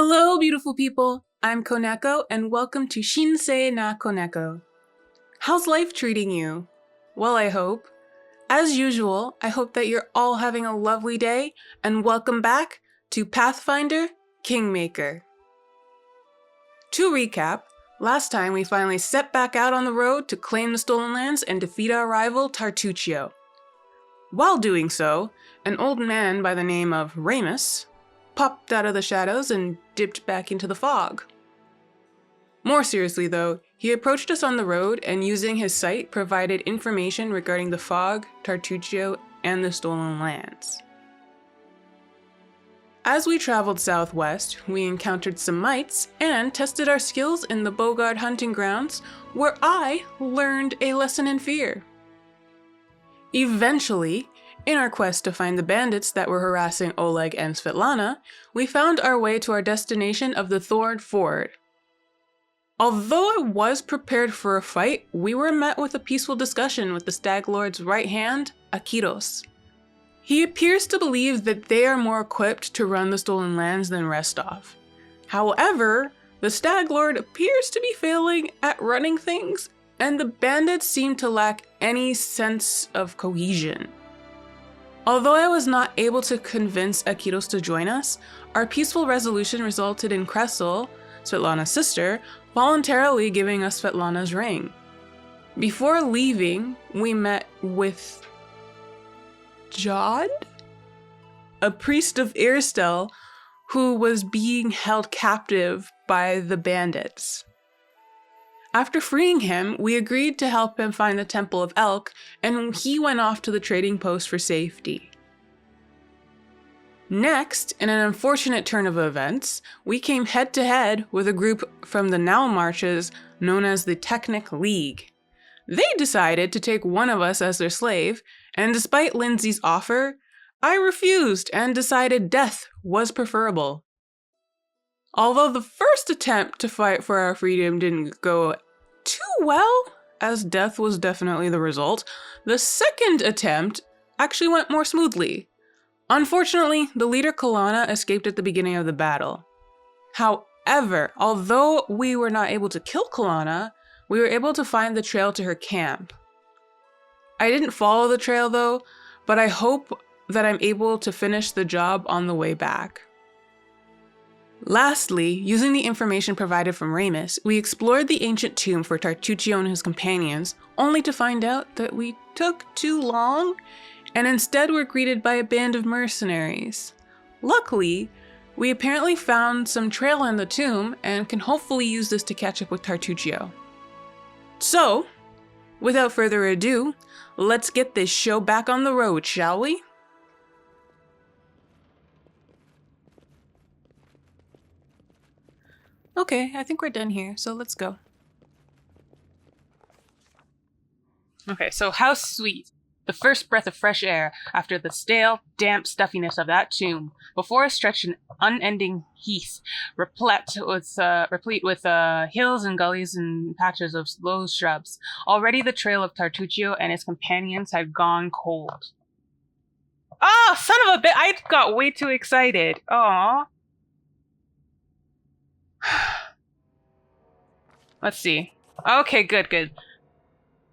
Hello, beautiful people. I'm Koneko, and welcome to Shinsei na Koneko. How's life treating you? Well, I hope. As usual, I hope that you're all having a lovely day, and welcome back to Pathfinder, Kingmaker. To recap, last time we finally set back out on the road to claim the stolen lands and defeat our rival Tartuccio. While doing so, an old man by the name of Remus popped out of the shadows and dipped back into the fog. More seriously though, he approached us on the road and using his sight provided information regarding the fog, Tartuccio, and the stolen lands. As we traveled southwest, we encountered some mites and tested our skills in the Bogard hunting grounds, where I learned a lesson in fear. Eventually, in our quest to find the bandits that were harassing Oleg and Svetlana, we found our way to our destination of the Thorn Ford. Although I was prepared for a fight, we were met with a peaceful discussion with the Stag Lord's right hand, Akiros. He appears to believe that they are more equipped to run the stolen lands than Restov. However, the Stag Lord appears to be failing at running things, and the bandits seem to lack any sense of cohesion. Although I was not able to convince Akiros to join us, our peaceful resolution resulted in Kressel, Svetlana's sister, voluntarily giving us Svetlana's ring. Before leaving, we met with Jod, a priest of Irstel who was being held captive by the bandits. After freeing him, we agreed to help him find the Temple of Elk, and he went off to the trading post for safety. Next, in an unfortunate turn of events, we came head-to-head with a group from the Now Marches known as the Technic League. They decided to take one of us as their slave, and despite Lindsay's offer, I refused and decided death was preferable. Although the first attempt to fight for our freedom didn't go too well, as death was definitely the result, the second attempt actually went more smoothly. Unfortunately, the leader Kalana escaped at the beginning of the battle. However, although we were not able to kill Kalana, we were able to find the trail to her camp. I didn't follow the trail though, but I hope that I'm able to finish the job on the way back. Lastly, using the information provided from Remus, we explored the ancient tomb for Tartuccio and his companions, only to find out that we took too long, and instead were greeted by a band of mercenaries. Luckily, we apparently found some trail in the tomb and can hopefully use this to catch up with Tartuccio. So, without further ado, let's get this show back on the road, shall we? Okay, I think we're done here, so let's go. Okay, so how sweet. The first breath of fresh air after the stale, damp stuffiness of that tomb, before us stretched an unending heath, replete with hills and gullies and patches of low shrubs. Already the trail of Tartuccio and his companions had gone cold. Oh, son of a bit! I got way too excited. Aww. Let's see. Okay, good.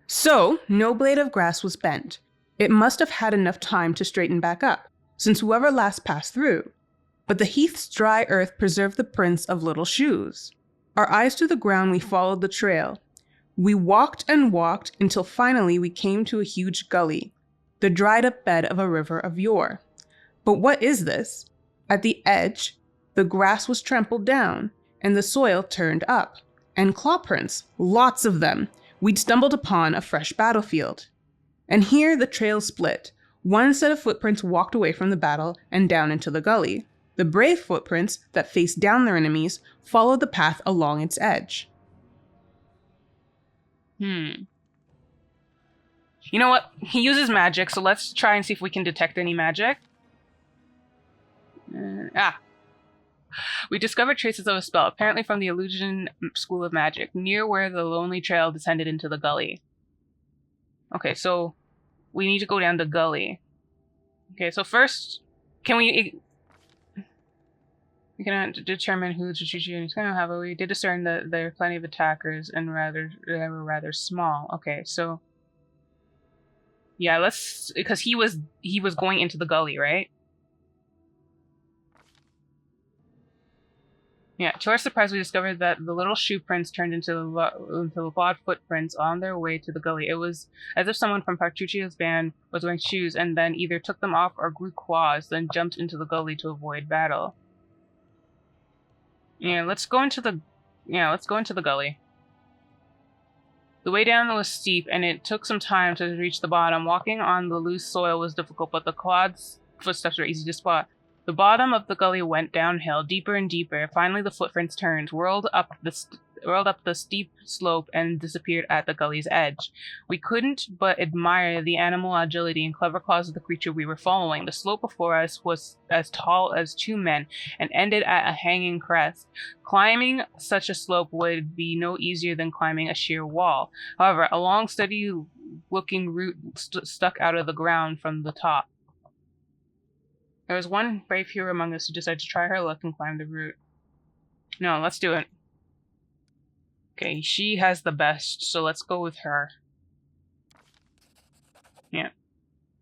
So, no blade of grass was bent. It must have had enough time to straighten back up, since whoever last passed through. But the heath's dry earth preserved the prints of little shoes. Our eyes to the ground, we followed the trail. We walked and walked until finally we came to a huge gully, the dried up bed of a river of yore. But what is this? At the edge, the grass was trampled down, and the soil turned up. And claw prints, lots of them. We'd stumbled upon a fresh battlefield. And here the trail split. One set of footprints walked away from the battle and down into the gully. The brave footprints that faced down their enemies followed the path along its edge. You know what? He uses magic, so let's try and see if we can detect any magic. We discovered traces of a spell, apparently from the Illusion School of Magic, near where the lonely trail descended into the gully. Okay, so we need to go down the gully. Okay, so first, can we We cannot determine who Tartuccio is going to have, but we did discern that there are plenty of attackers and they were rather small. Okay, so yeah, let's because he was going into the gully, right? Yeah, to our surprise, we discovered that the little shoe prints turned into clawed footprints on their way to the gully. It was as if someone from Tartuccio's band was wearing shoes and then either took them off or grew claws, then jumped into the gully to avoid battle. Yeah, let's go into the gully. The way down was steep, and it took some time to reach the bottom. Walking on the loose soil was difficult, but the clawed footsteps were easy to spot. The bottom of the gully went downhill, deeper and deeper. Finally, the footprints turned, whirled up the steep slope, and disappeared at the gully's edge. We couldn't but admire the animal agility and clever claws of the creature we were following. The slope before us was as tall as 2 men, and ended at a hanging crest. Climbing such a slope would be no easier than climbing a sheer wall. However, a long, steady-looking root stuck out of the ground from the top. There was one brave hero among us who decided to try her luck and climb the root. No, let's do it. Okay, she has the best, so let's go with her. Yeah.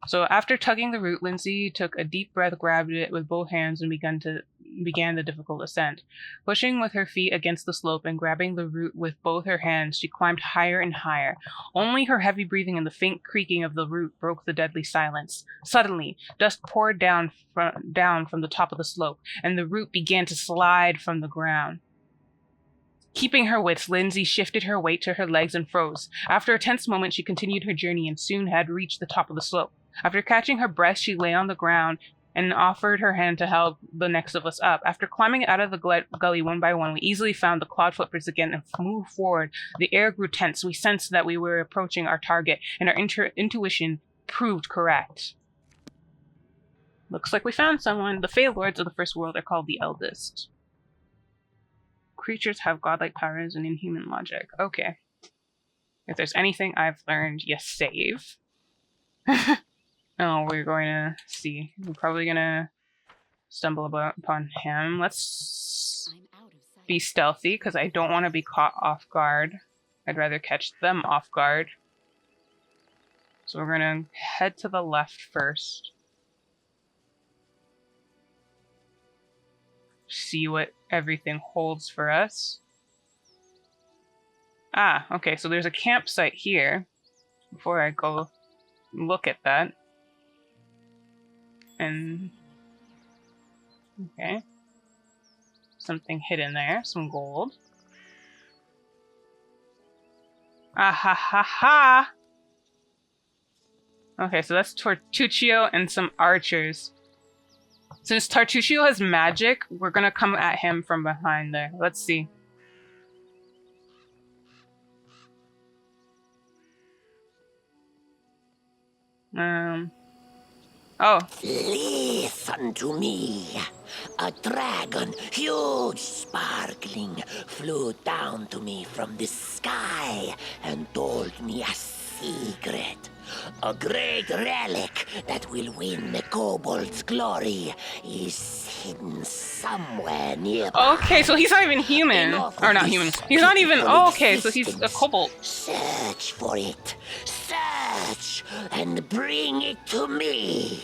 So after tugging the root, Lindsay took a deep breath, grabbed it with both hands, and began the difficult ascent. Pushing with her feet against the slope and grabbing the root with both her hands, she climbed higher and higher. Only her heavy breathing and the faint creaking of the root broke the deadly silence. Suddenly, dust poured down from the top of the slope, and the root began to slide from the ground. Keeping her wits, Lindsay shifted her weight to her legs and froze. After a tense moment, she continued her journey and soon had reached the top of the slope. After catching her breath, she lay on the ground and offered her hand to help the next of us up. After climbing out of the gully one by one, we easily found the clawed footprints again and moved forward. The air grew tense. We sensed that we were approaching our target, and our intuition proved correct. Looks like we found someone. The Fey Lords of the First World are called the Eldest. Creatures have godlike powers and inhuman logic. Okay. If there's anything I've learned, you save. Oh, we're going to see. We're probably going to stumble upon him. Let's be stealthy, because I don't want to be caught off guard. I'd rather catch them off guard. So we're going to head to the left first. See what everything holds for us. Ah, okay, so there's a campsite here. Before I go look at that. And okay. Something hidden there, some gold. Ah ha ha ha! Okay, so that's Tartuccio and some archers. Since Tartuccio has magic, we're gonna come at him from behind there. Let's see. Oh. Listen to me. A dragon, huge, sparkling, flew down to me from the sky and told me a secret. A great relic that will win the kobold's glory is hidden somewhere nearby. Okay, so he's not even human. Or not human. He's not even... Oh, okay, so he's a kobold. Search for it. Search and bring it to me.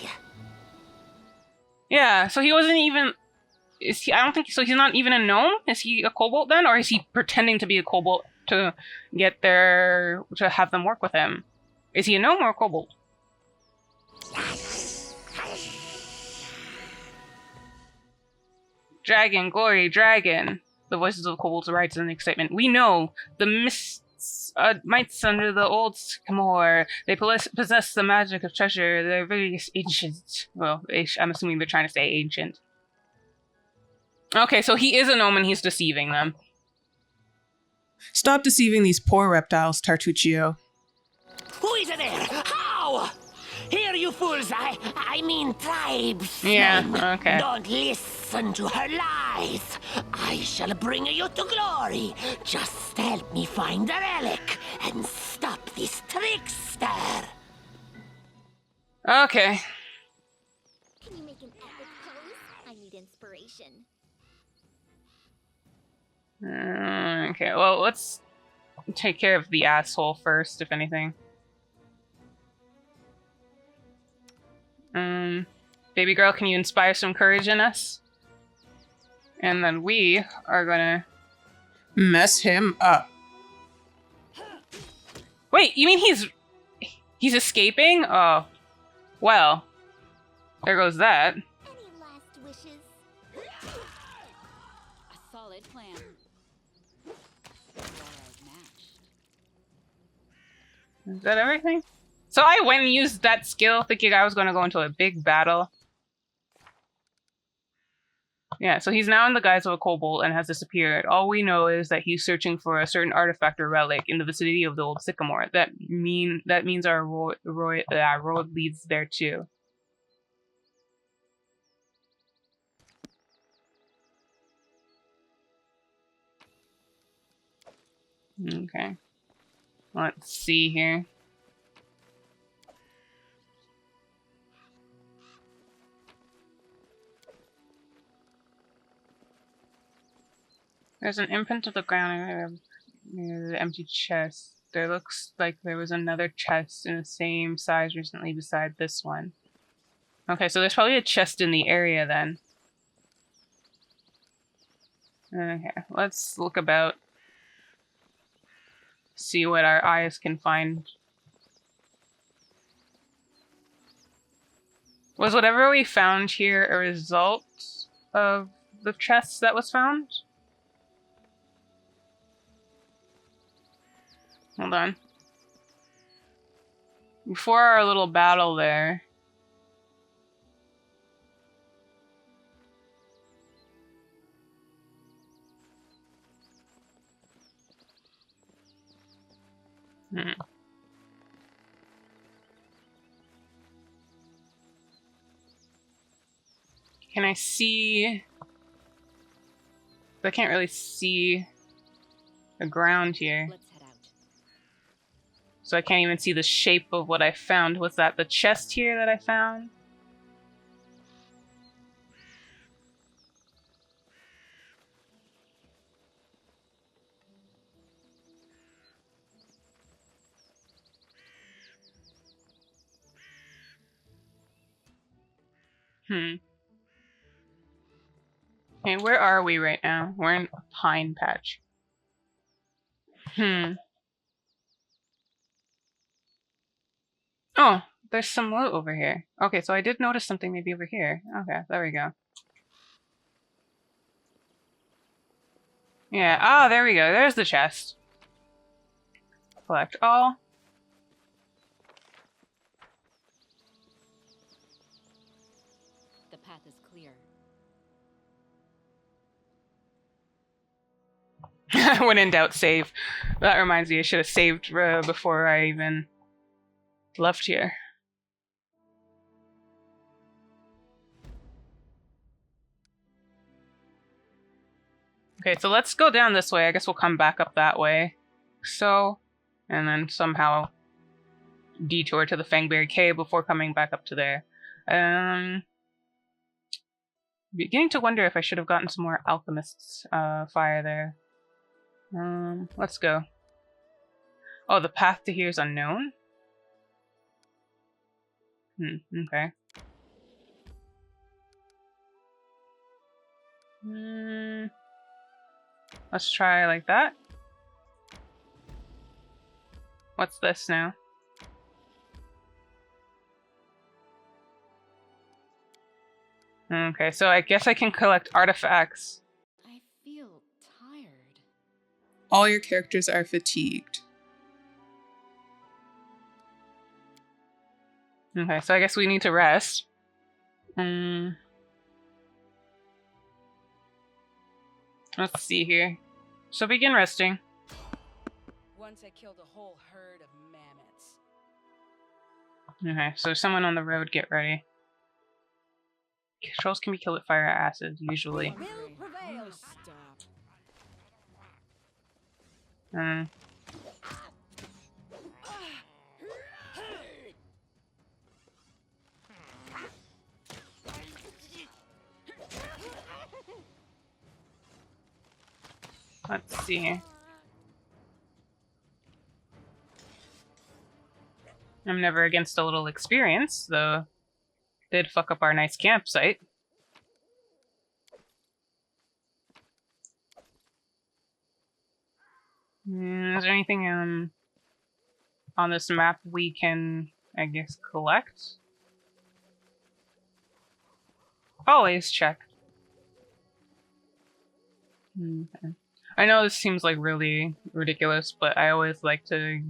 Yeah, so he wasn't even... Is he? I don't think... So he's not even a gnome? Is he a kobold then? Or is he pretending to be a kobold to get their... to have them work with him? Is he a gnome or a kobold? Dragon, glory, dragon. The voices of the kobolds rise in excitement. We know the mites under the Old Sycamore. They possess the magic of treasure. They're very ancient. Well, I'm assuming they're trying to say ancient. Okay, so he is a gnome and he's deceiving them. Stop deceiving these poor reptiles, Tartuccio. Who is there? How? Here, you fools! I mean tribes. Yeah, okay. Don't listen to her lies. I shall bring you to glory. Just help me find the relic and stop this trickster. Okay. Can you make an epic pose? I need inspiration. Okay, well, let's take care of the asshole first, if anything. Baby girl, can you inspire some courage in us? And then we are gonna Mess him up. Wait, you mean he's escaping? Oh. Well. There goes that. Any last wishes? A solid plan. You are outmatched. Is that everything? So I went and used that skill thinking I was going to go into a big battle. Yeah, so he's now in the guise of a kobold and has disappeared. All we know is that he's searching for a certain artifact or relic in the vicinity of the Old Sycamore. That means our road leads there too. Okay. Let's see here. There's an imprint of the ground near the empty chest. There looks like there was another chest in the same size recently beside this one. Okay, so there's probably a chest in the area then. Okay, let's look about. See what our eyes can find. Was whatever we found here a result of the chest that was found? Hold on. Before our little battle there. Can I see? I can't really see the ground here. Let's head out. So I can't even see the shape of what I found. Was that the chest here that I found? Okay, where are we right now? We're in a pine patch. Oh, there's some loot over here. Okay, so I did notice something maybe over here. Okay, there we go. Yeah, oh, there we go. There's the chest. Collect all. The path is clear. When in doubt, save. That reminds me, I should have saved before I even left here. Okay, so let's go down this way. I guess we'll come back up that way. So, and then somehow detour to the Fangberry Cave before coming back up to there. Beginning to wonder if I should have gotten some more Alchemist's fire there. Let's go. Oh, the path to here is unknown? Okay. Let's try like that. What's this now? Okay, so I guess I can collect artifacts. I feel tired. All your characters are fatigued. Okay, so I guess we need to rest. Let's see here. So begin resting. Once I killed a whole herd of mammoths. Okay, so someone on the road, get ready. Trolls can be killed with fire or acid, usually. Will prevail. Stop. see. I'm never against a little experience, though. Did fuck up our nice campsite. Is there anything on this map we can, I guess, collect? Always check. Okay. I know this seems like really ridiculous, but I always like to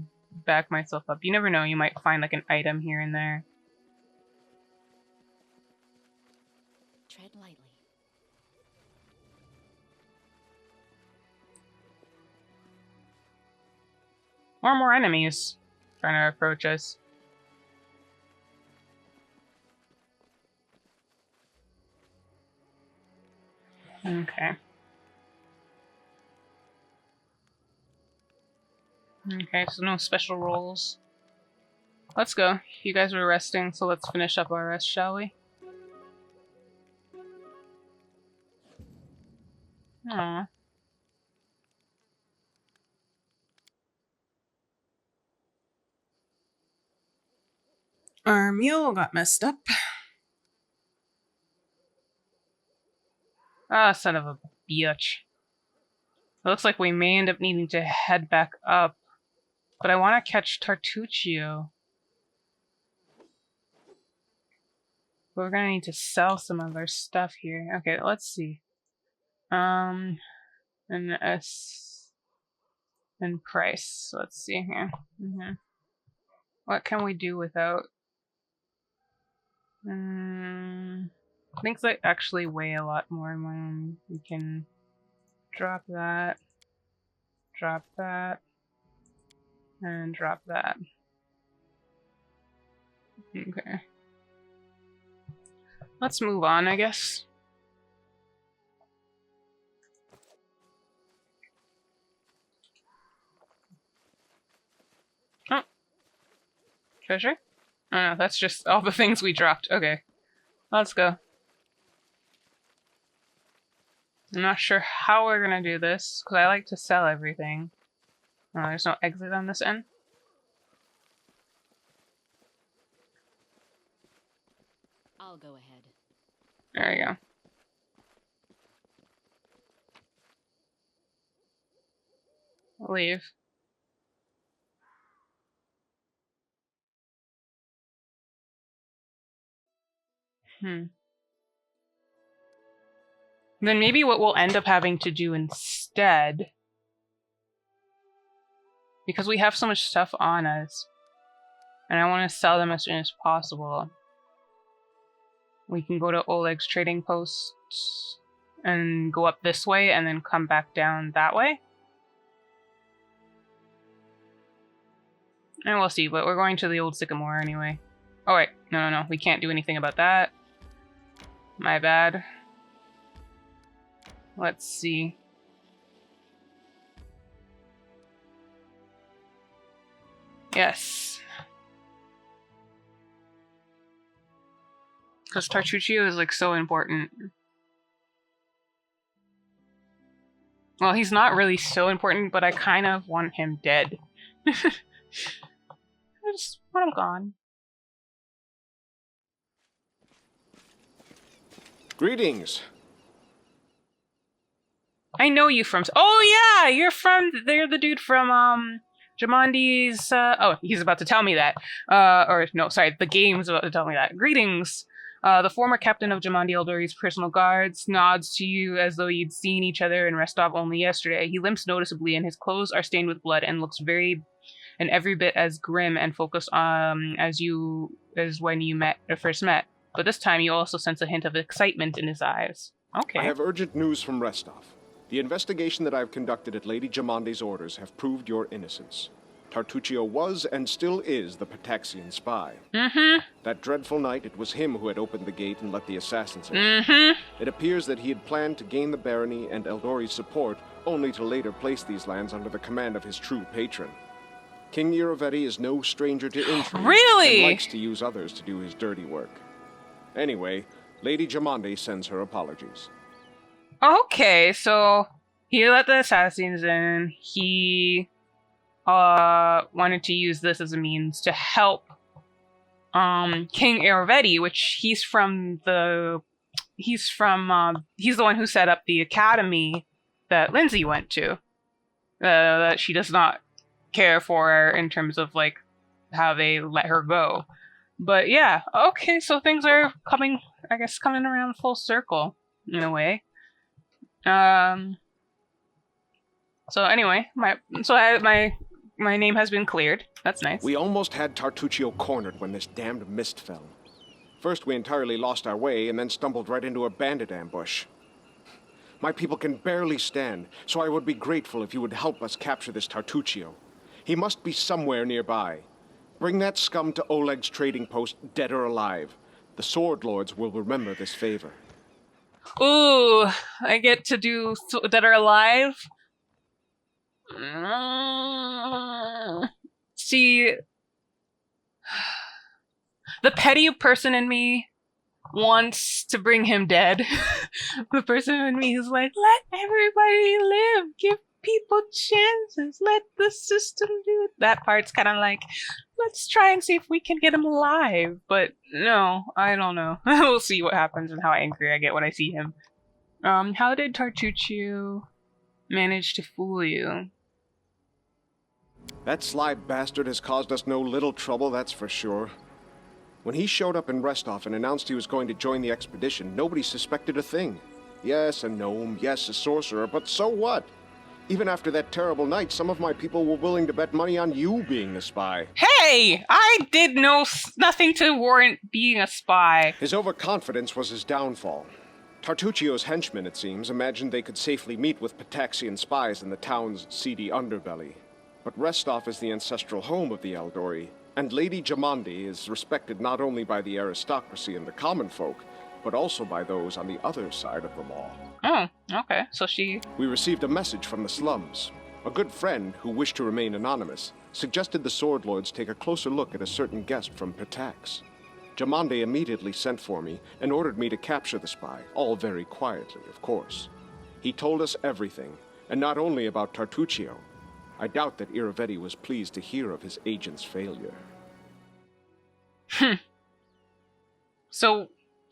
back myself up. You never know, you might find like an item here and there. Tread lightly. Or more enemies trying to approach us. Okay. Okay, so no special rolls. Let's go. You guys were resting, so let's finish up our rest, shall we? Aww. Our meal got messed up. Ah, son of a bitch. It looks like we may end up needing to head back up. But I want to catch Tartuccio. But we're gonna need to sell some of our stuff here. Okay, let's see. And S and price. Let's see here. What can we do without? Things that actually weigh a lot more. We can drop that, and drop that. Okay. Let's move on, I guess. Oh. Treasure? Oh no, that's just all the things we dropped. Okay. Let's go. I'm not sure how we're gonna do this, because I like to sell everything. Oh, there's no exit on this end. I'll go ahead. There you go. Leave. Then maybe what we'll end up having to do instead, because we have so much stuff on us, and I want to sell them as soon as possible, we can go to Oleg's trading post and go up this way and then come back down that way. And we'll see, but we're going to the Old Sycamore anyway. Oh wait, no, we can't do anything about that. My bad. Let's see. Yes. Because Tartuccio is like so important. Well, he's not really so important, but I kind of want him dead. I just want him gone. Greetings. I know you from. Oh yeah, you're the dude from Jamondi's. Oh, he's about to tell me that. Or no, sorry, the game's about to tell me that. Greetings. The former captain of Jamondi Eldori's personal guards nods to you as though you'd seen each other in Restov only yesterday. He limps noticeably, and his clothes are stained with blood and looks every bit as grim and focused as when you first met. But this time, you also sense a hint of excitement in his eyes. Okay. I have urgent news from Restov. The investigation that I've conducted at Lady Jamondi's orders have proved your innocence. Tartuccio was and still is the Pataxian spy. That dreadful night, it was him who had opened the gate and let the assassins in. It appears that he had planned to gain the barony and Eldori's support, only to later place these lands under the command of his true patron. King Iravetti is no stranger to intrigue. Really? And likes to use others to do his dirty work. Anyway, Lady Jamondi sends her apologies. Okay, so he let the assassins in. He wanted to use this as a means to help King Aravetti, which he's the one who set up the academy that Lindsay went to. That she does not care for in terms of like how they let her go. But yeah, okay, so things are coming around full circle in a way. So anyway, my name has been cleared. That's nice. We almost had Tartuccio cornered when this damned mist fell. First, we entirely lost our way and then stumbled right into a bandit ambush. My people can barely stand, so I would be grateful if you would help us capture this Tartuccio. He must be somewhere nearby. Bring that scum to Oleg's trading post, dead or alive. The Sword Lords will remember this favor. Ooh, I get to do Dead or Alive? See, the petty person in me wants to bring him dead. The person in me is like, let everybody live. Give people chances. Let the system do it. That part's kind of like, let's try and see if we can get him alive. But no, I don't know. We'll see what happens and how angry I get when I see him. How did Tartuccio manage to fool you? That sly bastard has caused us no little trouble, that's for sure. When he showed up in Restov and announced he was going to join the expedition, nobody suspected a thing. Yes, a gnome, yes, a sorcerer, but so what? Even after that terrible night, some of my people were willing to bet money on you being the spy. Hey! I did nothing to warrant being a spy. His overconfidence was his downfall. Tartuccio's henchmen, it seems, imagined they could safely meet with Pataxian spies in the town's seedy underbelly. But Restov is the ancestral home of the Eldori, and Lady Jamandi is respected not only by the aristocracy and the common folk, but also by those on the other side of the law. Oh, okay. So We received a message from the slums. A good friend, who wished to remain anonymous, suggested the Sword Lords take a closer look at a certain guest from Patax. Jamande immediately sent for me and ordered me to capture the spy, all very quietly, of course. He told us everything, and not only about Tartuccio. I doubt that Iravetti was pleased to hear of his agent's failure. So,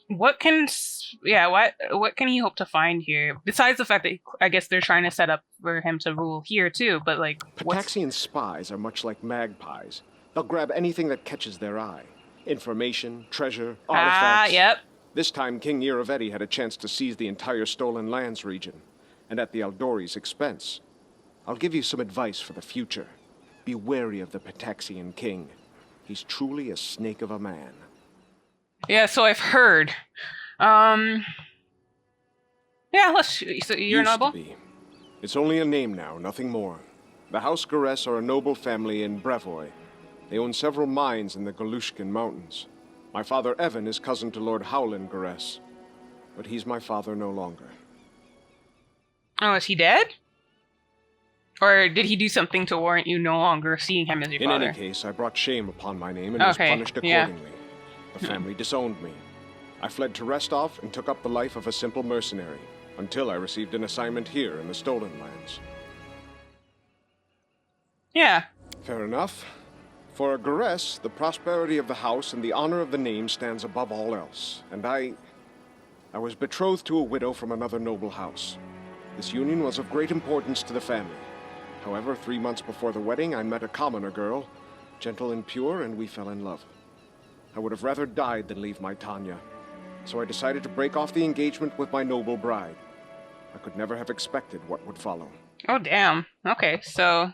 what can he hope to find here? Besides the fact that I guess they're trying to set up for him to rule here too, but like, Pataxian spies are much like magpies. They'll grab anything that catches their eye. Information, treasure, artifacts. Yep. This time, King Iravetti had a chance to seize the entire Stolen Lands region, and at the Eldori's expense. I'll give you some advice for the future. Be wary of the Pataxian king. He's truly a snake of a man. Yeah, so I've heard. Yeah, so you're Used noble? to be. It's only a name now, nothing more. The House Garess are a noble family in Brevoy. They own several mines in the Galushkin Mountains. My father Evan is cousin to Lord Howland Garess, but he's my father no longer. Oh, is he dead? Or did he do something to warrant you no longer seeing him as your father? In any case, I brought shame upon my name and was punished accordingly. The family disowned me. I fled to Restov and took up the life of a simple mercenary, until I received an assignment here in the Stolen Lands. Yeah. Fair enough. For a Garess, the prosperity of the house and the honor of the name stands above all else, and I was betrothed to a widow from another noble house. This union was of great importance to the family. However, 3 months before the wedding, I met a commoner girl, gentle and pure, and we fell in love. I would have rather died than leave my Tanya, so I decided to break off the engagement with my noble bride. I could never have expected what would follow. Oh, damn. Okay, so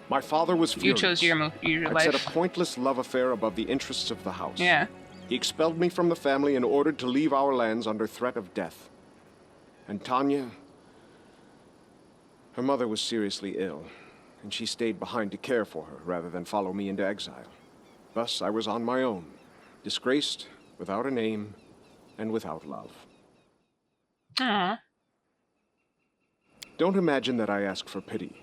My father was furious. you chose your I'd life. set a pointless love affair above the interests of the house. Yeah. He expelled me from the family and ordered to leave our lands under threat of death. And Tanya, her mother was seriously ill, and she stayed behind to care for her rather than follow me into exile. Thus, I was on my own, disgraced, without a name, and without love. Aww. Don't imagine that I ask for pity.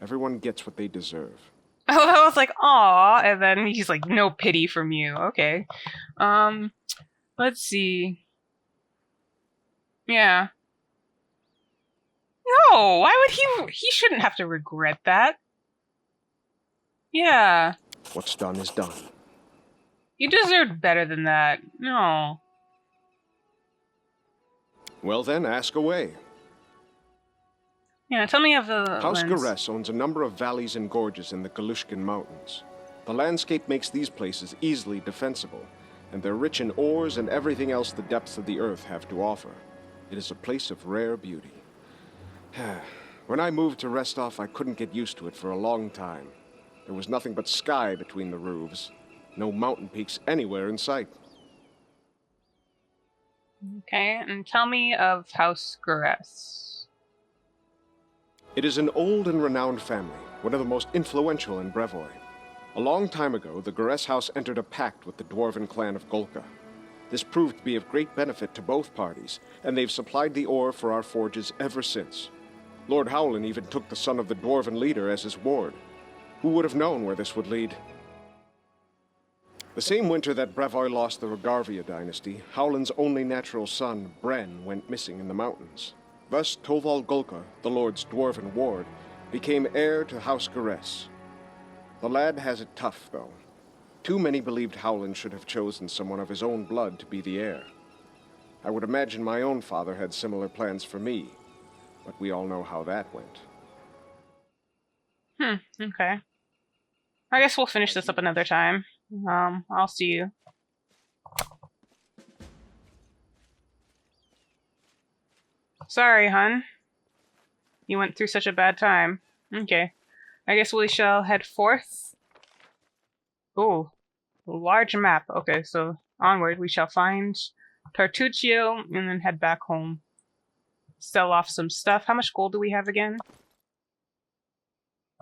Everyone gets what they deserve. I was like, aw, and then he's like, no pity from you. Okay. Let's see. Yeah. No, why would he? He shouldn't have to regret that. Yeah, What's done is done. you deserved better than that. No. Well then, ask away. Yeah, tell me of the House lens. Garess owns a number of valleys and gorges in the Galushkin Mountains. The landscape makes these places easily defensible, and they're rich in ores and everything else the depths of the earth have to offer. It is a place of rare beauty. When I moved to Restov, I couldn't get used to it for a long time. There was nothing but sky between the roofs. No mountain peaks anywhere in sight. Okay, and tell me of House Garess. It is an old and renowned family, one of the most influential in Brevoy. A long time ago, the Garess house entered a pact with the dwarven clan of Golka. This proved to be of great benefit to both parties, and they've supplied the ore for our forges ever since. Lord Howland even took the son of the dwarven leader as his ward. Who would have known where this would lead? The same winter that Brevoy lost the Rogarvia dynasty, Howland's only natural son, Bren, went missing in the mountains. Thus, Toval Golka, the Lord's dwarven ward, became heir to House Garess. The lad has it tough, though. Too many believed Howland should have chosen someone of his own blood to be the heir. I would imagine my own father had similar plans for me, but we all know how that went. Okay. I guess we'll finish this up another time. I'll see you. Sorry, hun. You went through such a bad time. Okay. I guess we shall head forth. Oh, large map. Okay, so onward. We shall find Tartuccio and then head back home. Sell off some stuff. How much gold do we have again?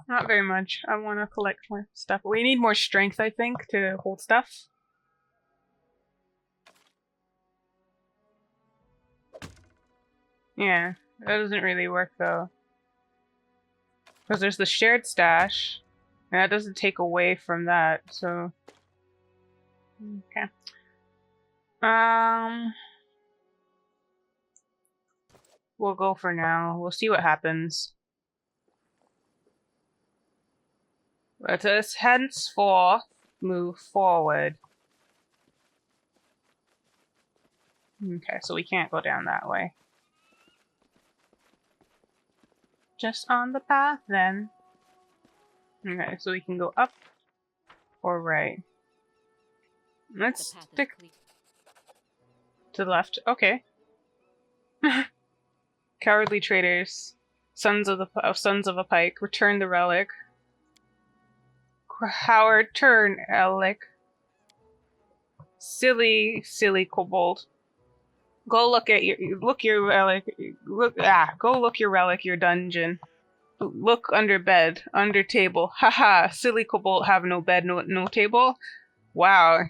Not very much. I want to collect more stuff. We need more strength, I think, to hold stuff. Yeah, that doesn't really work, though. Because there's the shared stash, and that doesn't take away from that, so... Okay. We'll go for now. We'll see what happens. Let us henceforth move forward. Okay, so we can't go down that way. Just on the path, then. Okay, so we can go up or right. Let's The path is stick clear. to the left. Okay. Cowardly traitors, sons of a pike, return the relic. Howard, turn, Alec. Silly kobold. Go look at your relic. Go look your relic, your dungeon. Look under bed, under table. Haha, silly kobold have no bed, no table. Wow.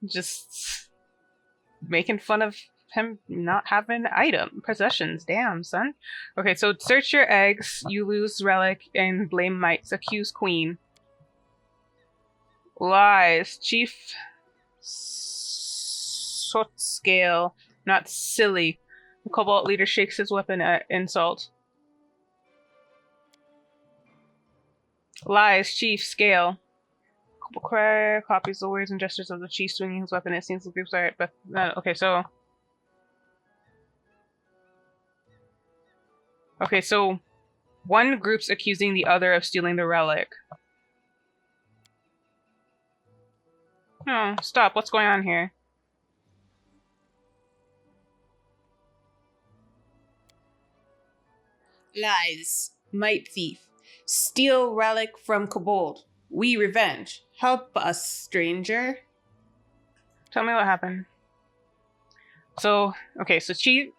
Just making fun of him not having possessions. Damn, son. Okay, so search your eggs, you lose relic, and blame mites. Accuse queen. Lies. Chief Scale, not silly. The Cobalt leader shakes his weapon at insult. Lies. Chief Scale. Copies the words and gestures of the chief swinging his weapon. It seems the groups are but okay, so one group's accusing the other of stealing the relic. Oh, stop. What's going on here? Lies. Might thief. Steal relic from kobold. We revenge. Help us, stranger. Tell me what happened. So, okay, so Chief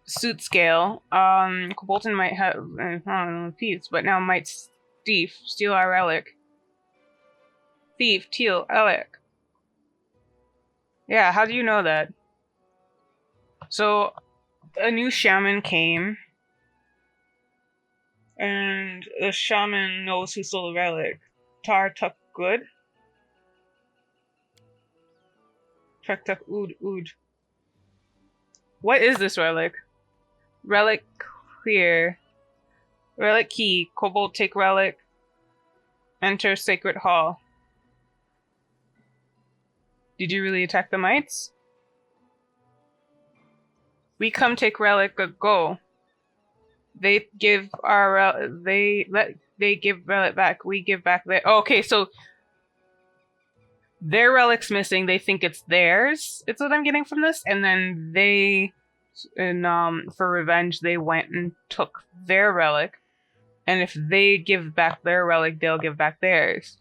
Suit Scale, Kobolton might have, I don't know, thieves, but now might thief, steal our relic. Thief, teal, relic. Yeah, how do you know that? So, a new shaman came, and the shaman knows who stole the relic. Tartuccio. Tartuccio. What is this relic? Relic clear. Relic key. Kobold take relic. Enter Sacred Hall. Did you really attack the mites? We come take relic, go. They give our they give relic back. We give back their. Oh, okay, so their relic's missing. They think it's theirs. It's what I'm getting from this, and then they, for revenge, they went and took their relic, and if they give back their relic, they'll give back theirs.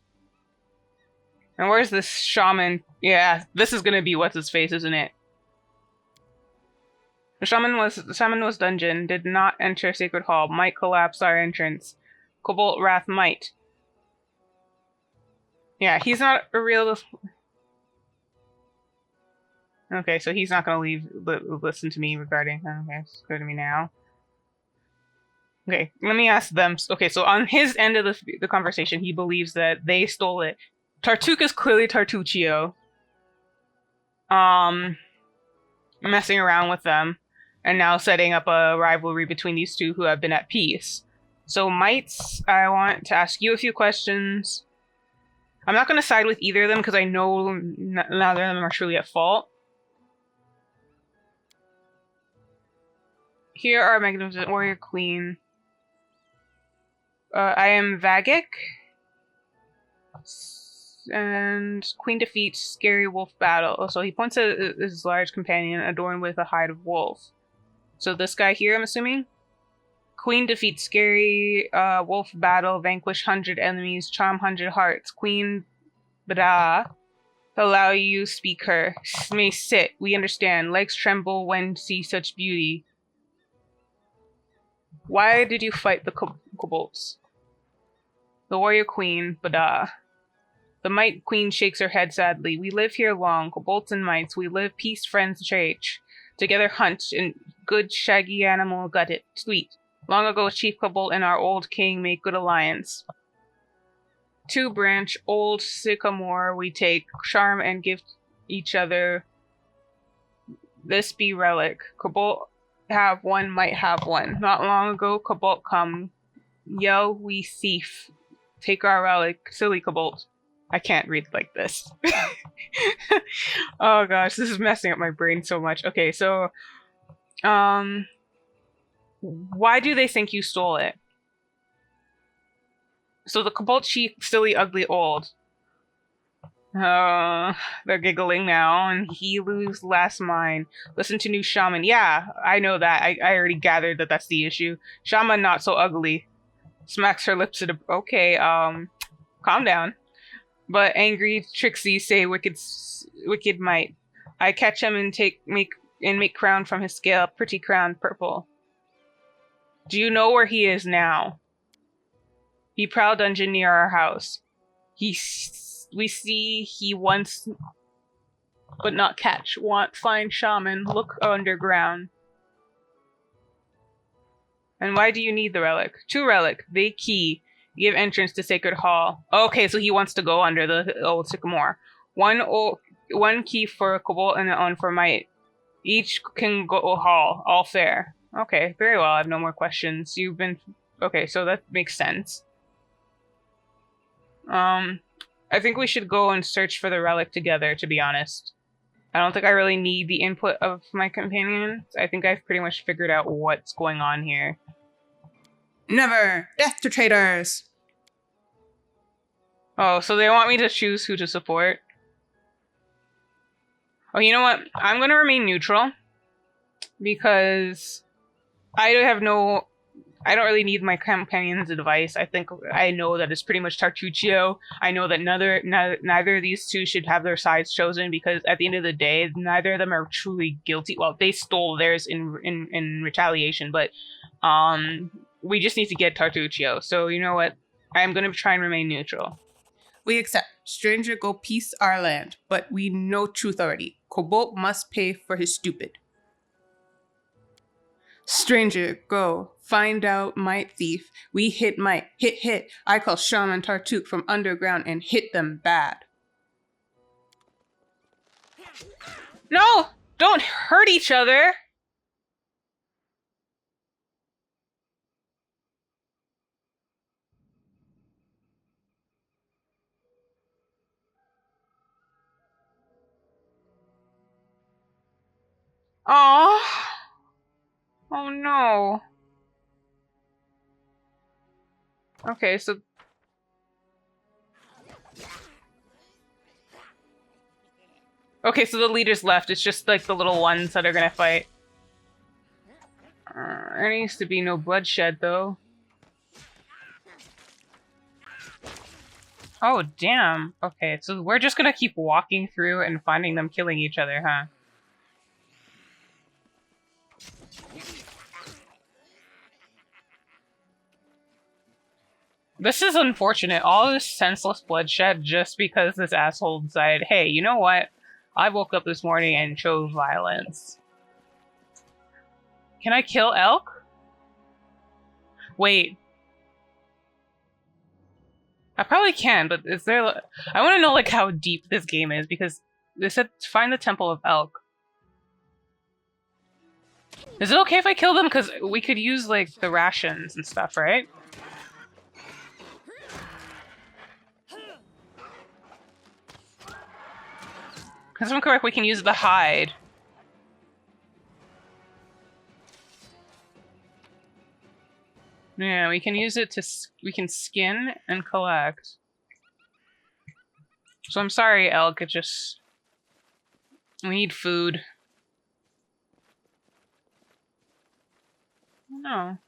And where's this shaman? Yeah, this is gonna be what's his face, isn't it? The shaman was dungeon, did not enter Sacred Hall, might collapse our entrance. Cobalt Wrath might. Yeah, he's not a real... Okay, so he's not gonna listen to me regarding... Okay, it's good to me now. Okay, let me ask them. Okay, so on his end of the conversation, he believes that they stole it. Tartuccio is clearly Tartuccio. Messing around with them. And now setting up a rivalry between these two who have been at peace. So, mites, I want to ask you a few questions. I'm not going to side with either of them because I know neither of them are truly at fault. Here are Magnificent Warrior Queen. I am Vagic. And Queen defeats Scary Wolf Battle. So he points at his large companion adorned with a hide of wolf. So this guy here, I'm assuming? Queen defeats Scary Wolf Battle, vanquish 100 enemies, charm 100 hearts. Queen Bada, allow you speak her. May sit, we understand. Legs tremble when see such beauty. Why did you fight the kobolds? The warrior queen, Bada. The Mite Queen shakes her head sadly. We live here long, kobolds and mites. We live peace, friends, church. Together hunt, and good shaggy animal gut it. Sweet. Long ago, Chief Kobold and our old king make good alliance. 2 branch, Old Sycamore we take. Charm and give each other. This be relic. Kobold have one, might have one. Not long ago, Kobold come. Yell, we thief. Take our relic. Silly Kobold. I can't read like this. Oh gosh, this is messing up my brain so much. Okay, so, why do they think you stole it? So the kobold chief, silly, ugly, old. They're giggling now, and he lose last mine. Listen to new shaman. Yeah, I know that. I already gathered that that's the issue. Shaman not so ugly. Smacks her lips at a... Okay, calm down. But angry Trixie say wicked might. I catch him and make crown from his scale, pretty crown purple. Do you know where he is now? He prowl dungeon near our house. We see he wants, but not catch. Want find shaman, look underground. And why do you need the relic? 2 relic, they key. Give entrance to Sacred Hall. Okay, so he wants to go under the Old Sycamore. One key for Kobold and one for Might. Each can go hall. All fair. Okay, very well. I have no more questions. You've been... Okay, so that makes sense. I think we should go and search for the relic together, to be honest. I don't think I really need the input of my companion. I think I've pretty much figured out what's going on here. Never! Death to traitors! Oh, so they want me to choose who to support? Oh, you know what? I'm gonna remain neutral. Because I don't really need my companion's advice. I think I know that it's pretty much Tartuccio. I know that neither of these two should have their sides chosen because at the end of the day, neither of them are truly guilty. Well, they stole theirs in retaliation, but we just need to get Tartuccio. So you know what? I'm going to try and remain neutral. We accept. Stranger go peace our land, but we know truth already. Kobold must pay for his stupid. Stranger, go. Find out might thief. We hit might. Hit. I call Shaman Tartuc from underground and hit them bad. No! Don't hurt each other! Oh. Oh no. Okay, so the leaders left. It's just like the little ones that are gonna fight. There needs to be no bloodshed, though. Oh, damn. Okay, so we're just gonna keep walking through and finding them killing each other, huh? This is unfortunate. All this senseless bloodshed just because this asshole decided, hey, you know what? I woke up this morning and chose violence. Can I kill elk? Wait. I probably can, but is there... I want to know, like, how deep this game is, because they said find the Temple of Elk. Is it okay if I kill them? Because we could use, like, the rations and stuff, right? Because if I'm correct, we can use the hide. Yeah, we can use it to... we can skin and collect. So I'm sorry, elk, it just... we need food. No.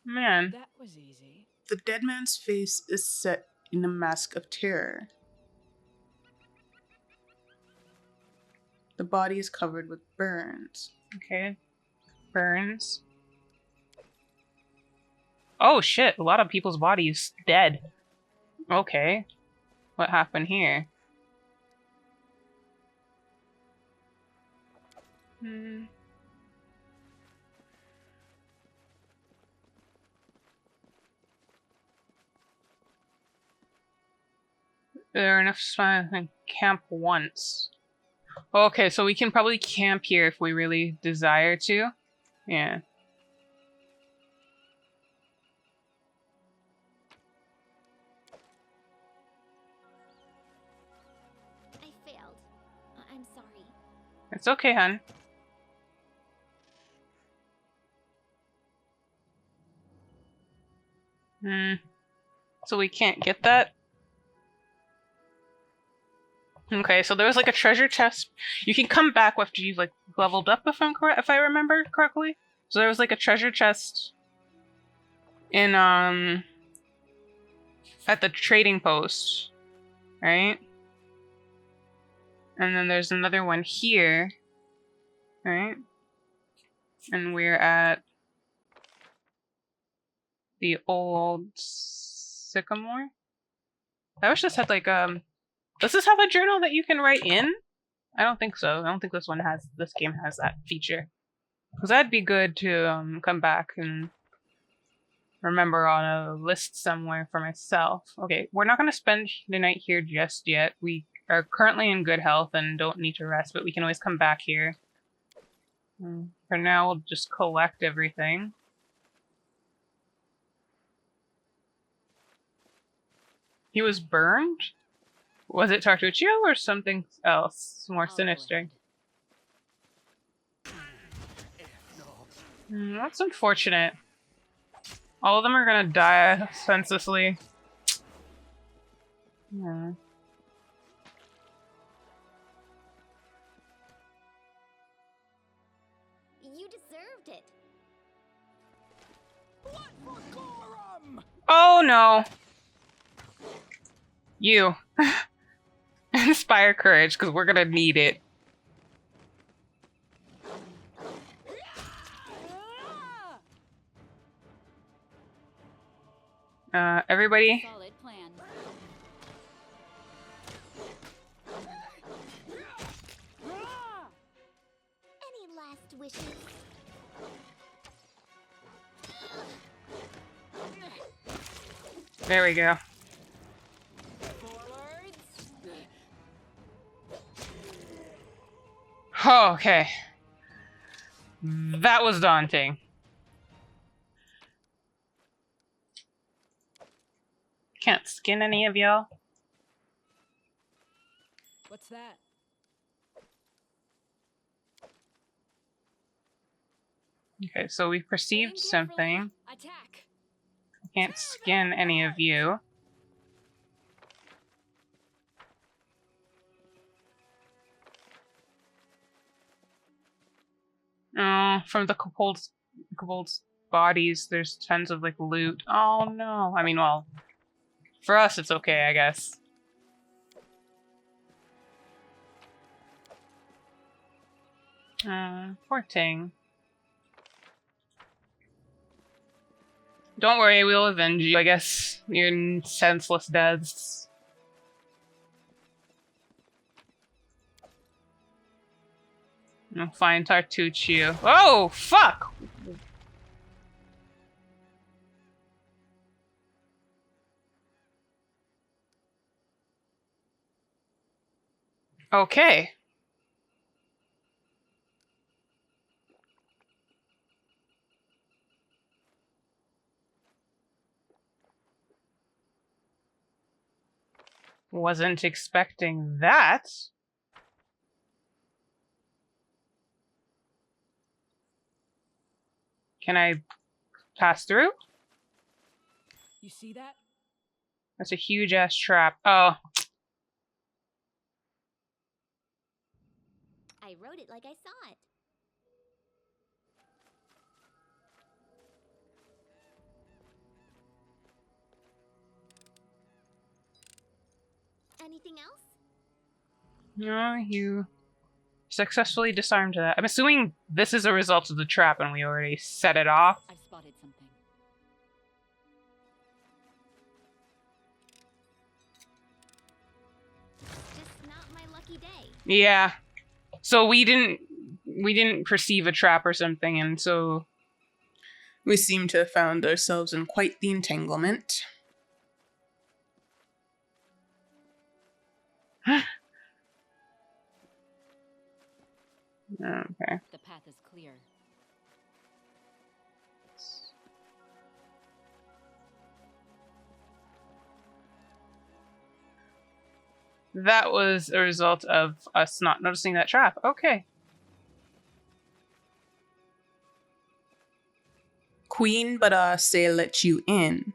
Man. That was easy. The dead man's face is set in a mask of terror. The body is covered with burns. Okay. Burns. Oh shit, a lot of people's bodies dead. Okay. What happened here? Hmm. There are enough spots to camp once. Okay, so we can probably camp here if we really desire to. Yeah. I failed. I'm sorry. It's okay, hun. So we can't get that? Okay, so there was like a treasure chest. You can come back after you've like leveled up, if I'm correct, if I remember correctly. So there was like a treasure chest in at the trading post, right? And then there's another one here, right? And we're at the Old Sycamore. I wish this had like does this have a journal that you can write in? I don't think so. I don't think this game has that feature. Because that'd be good to come back and remember on a list somewhere for myself. Okay, we're not going to spend the night here just yet. We are currently in good health and don't need to rest, but we can always come back here. For now, we'll just collect everything. He was burned? Was it Tartuccio or something else more sinister? That's unfortunate. All of them are gonna die senselessly. Yeah. You deserved it. Oh no! You. Inspire courage, because we're gonna need it. Everybody? Solid plan. Any last wishes? There we go. Oh, okay. That was daunting. Can't skin any of y'all. What's that? Okay, so we perceived something. Attack. I can't skin any of you. Oh, from the kobolds' bodies, there's tons of like loot. Oh no! I mean, well, for us it's okay, I guess. Poor thing. Don't worry, we'll avenge you. I guess your senseless deaths. I'll find Tartuccio. Oh, fuck! Okay. Wasn't expecting that. Can I pass through? You see that? That's a huge ass trap. Oh. I wrote it like I saw it. Anything else? No, you successfully disarmed that. I'm assuming this is a result of the trap and we already set it off. I've spotted something. Just not my lucky day. Yeah. So we didn't perceive a trap or something, and so We seem to have found ourselves in quite the entanglement. okay. The path is clear. That was a result of us not noticing that trap. Okay. Queen, but say let you in.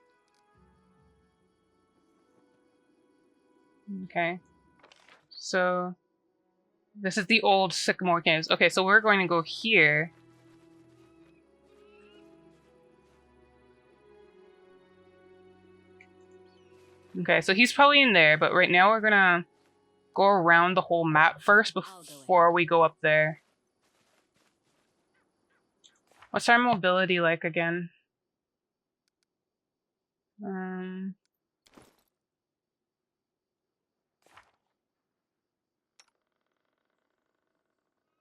Okay. So this is the Old Sycamore caves. Okay, so we're going to go here. Okay, so he's probably in there, but right now we're gonna go around the whole map first before we go up there. What's our mobility like again?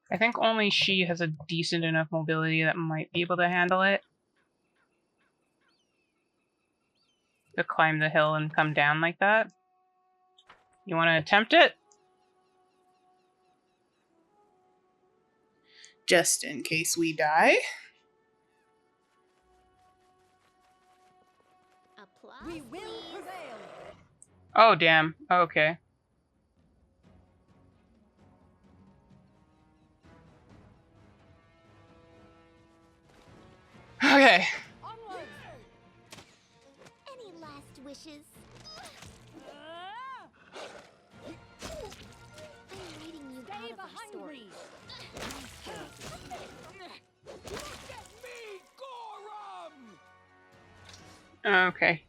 I think only she has a decent enough mobility that might be able to handle it. To climb the hill and come down like that. You want to attempt it? Just in case we die. Applause, We will please. prevail. Oh, damn. Okay. Okay. Onward. Any last wishes? I'm reading you Stay out of our behind story. me. Okay.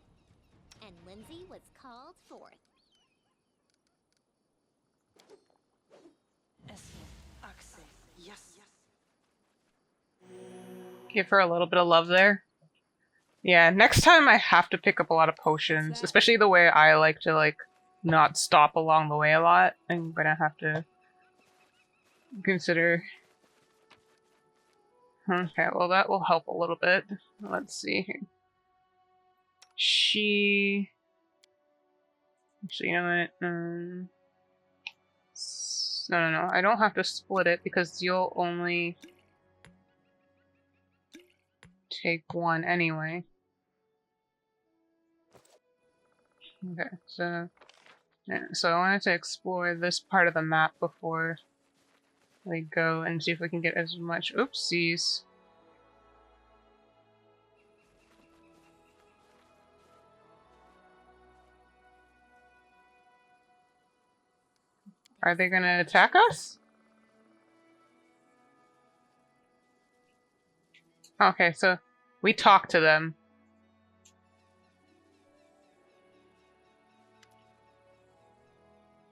And Lindsay was called forth. Give her a little bit of love there. Yeah, next time I have to pick up a lot of potions, especially the way I like to, like, not stop along the way a lot. I'm gonna have to consider. Okay, well that will help a little bit. Let's see. She... Actually, you know what? No. I don't have to split it because you'll only take one anyway. Okay, so... Yeah, so I wanted to explore this part of the map before we go and see if we can get as much... Oopsies. Are they gonna attack us? Okay, so we talk to them.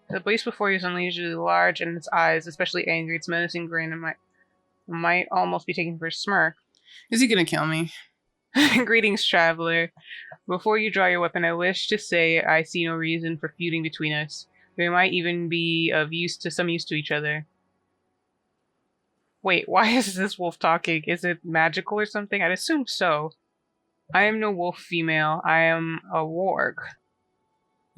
The beast before you is unusually large, and its eyes, especially angry, its menacing grin, and might almost be taken for a smirk. Is he gonna kill me? Greetings, traveler. Before you draw your weapon, I wish to say I see no reason for feuding between us. We might even be of some use to each other. Wait, why is this wolf talking? Is it magical or something? I'd assume so. I am no wolf female. I am a warg.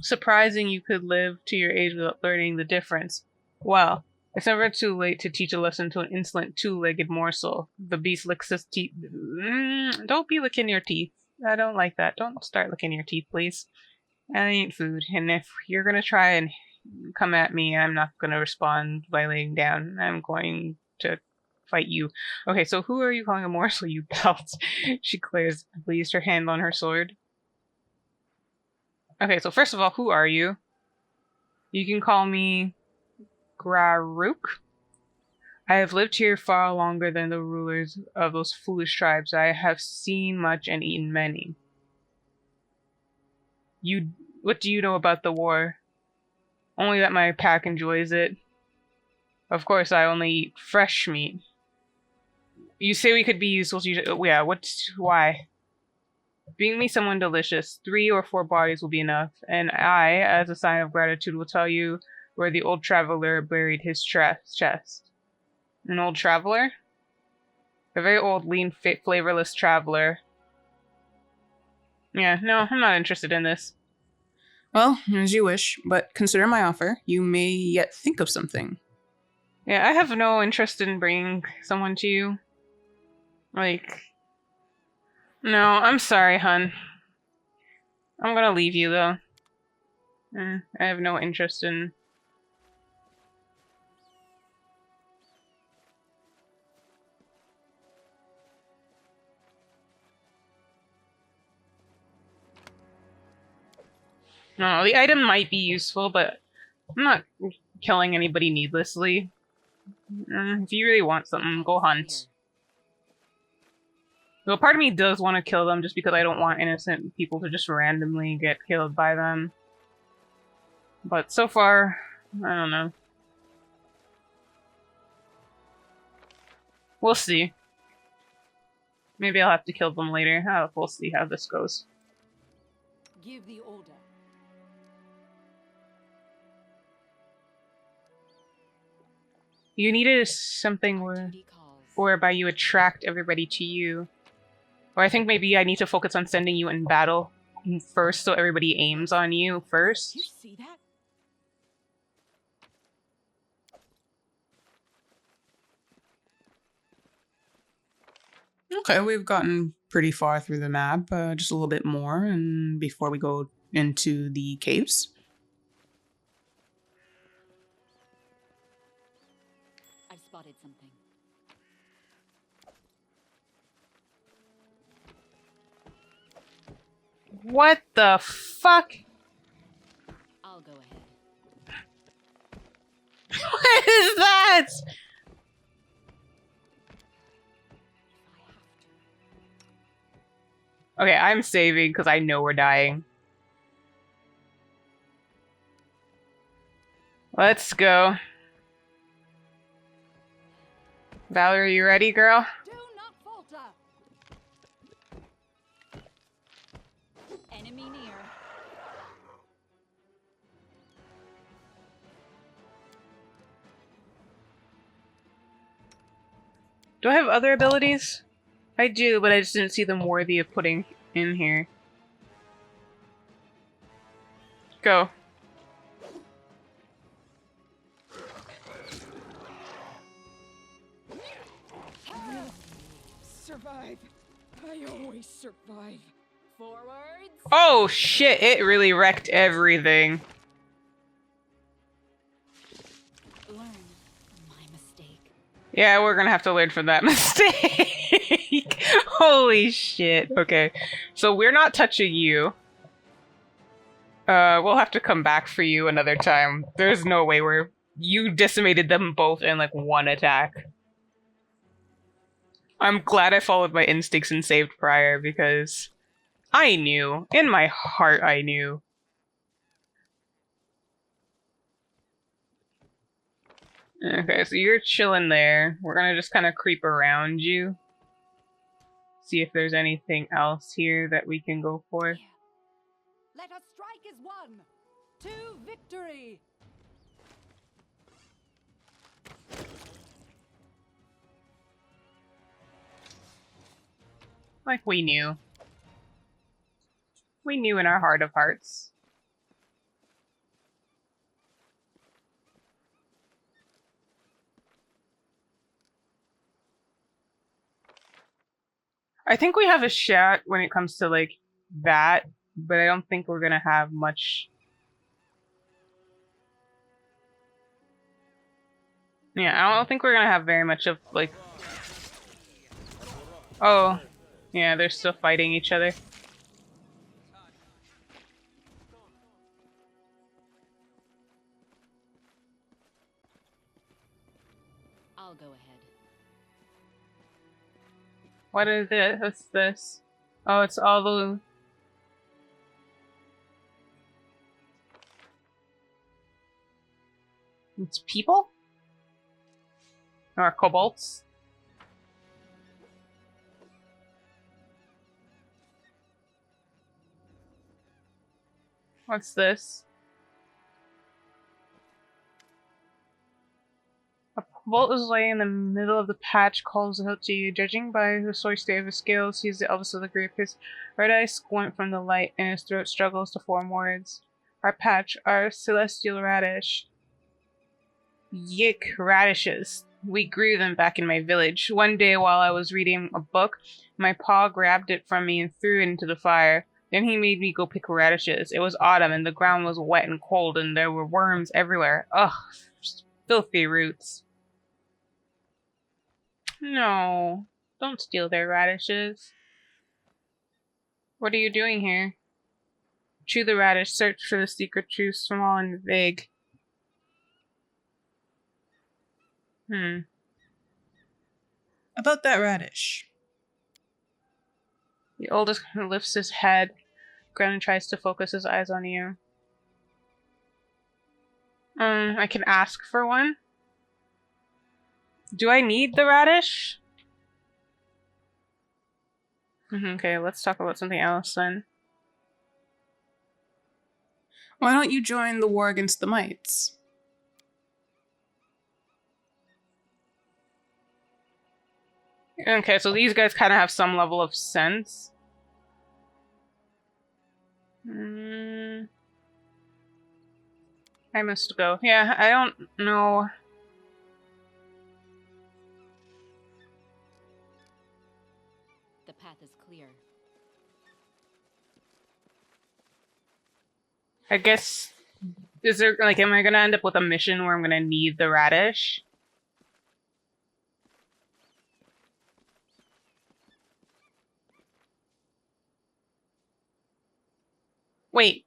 Surprising you could live to your age without learning the difference. Well, it's never too late to teach a lesson to an insolent two-legged morsel. The beast licks his teeth. Don't be licking your teeth. I don't like that. Don't start licking your teeth, please. That ain't food. And if you're gonna try and come at me, I'm not gonna respond by laying down. I'm going to fight you. Okay, so who are you calling a morsel, you pelt? She glares, placed her hand on her sword. Okay, so first of all, who are you? You can call me Graruk. I have lived here far longer than the rulers of those foolish tribes. I have seen much and eaten many. What do you know about the war? Only that my pack enjoys it. Of course, I only eat fresh meat. You say we could be useful to you. Yeah, why? Bring me someone delicious. 3 or 4 bodies will be enough. And I, as a sign of gratitude, will tell you where the old traveler buried his chest. An old traveler? A very old, lean, flavorless traveler. Yeah, no, I'm not interested in this. Well, as you wish, but consider my offer. You may yet think of something. Yeah, I have no interest in bringing someone to you. Like... No, I'm sorry, hun. I'm gonna leave you, though. I have no interest in... No, the item might be useful, but I'm not killing anybody needlessly. If you really want something, go hunt. Well, part of me does want to kill them just because I don't want innocent people to just randomly get killed by them. But so far, I don't know. We'll see. Maybe I'll have to kill them later. We'll see how this goes. Give the order. You needed something whereby you attract everybody to you. Or I think maybe I need to focus on sending you in battle first so everybody aims on you first. You see that? Okay, we've gotten pretty far through the map, just a little bit more, and before we go into the caves. I've spotted something. What the fuck? I'll go ahead. What is that? Okay, I'm saving because I know we're dying. Let's go. Valerie, you ready, girl? Do not falter. Enemy near. Do I have other abilities? I do, but I just didn't see them worthy of putting in here. Go. Survive. I always survive. Forwards. Oh shit, it really wrecked everything. Learn from my mistake. Yeah, we're gonna have to learn from that mistake. Holy shit. Okay, so we're not touching you. We'll have to come back for you another time. There's no way we're you decimated them both in like one attack. I'm glad I followed my instincts and saved prior because I knew. In my heart, I knew. Okay, so you're chilling there. We're gonna just kind of creep around you. See if there's anything else here that we can go for. Let us strike as one. To victory. Like we knew. We knew in our heart of hearts. I think we have a shot when it comes to like that, but I don't think we're gonna have much. Yeah, I don't think we're gonna have very much of like. Oh, yeah, they're still fighting each other. I'll go ahead. What is it? What's this? Oh, it's all the. It's people? Or kobolds? What's this? A kobold is laying in the middle of the patch, calls out to you. Judging by the sorry state of his scales, he's the eldest of the group. His red eyes squint from the light, and his throat struggles to form words. Our patch, our celestial radish. Yick, radishes. We grew them back in my village. One day while I was reading a book, my paw grabbed it from me and threw it into the fire. Then he made me go pick radishes. It was autumn and the ground was wet and cold and there were worms everywhere. Ugh, filthy roots. No, don't steal their radishes. What are you doing here? Chew the radish, search for the secret truth, small and vague. About that radish. The oldest lifts his head. Gren tries to focus his eyes on you. I can ask for one. Do I need the radish? Okay, let's talk about something else then. Why don't you join the war against the mites? Okay, so these guys kind of have some level of sense. I must go. Yeah, I don't know. The path is clear. I guess, is there, like, am I gonna end up with a mission where I'm gonna need the radish? Wait.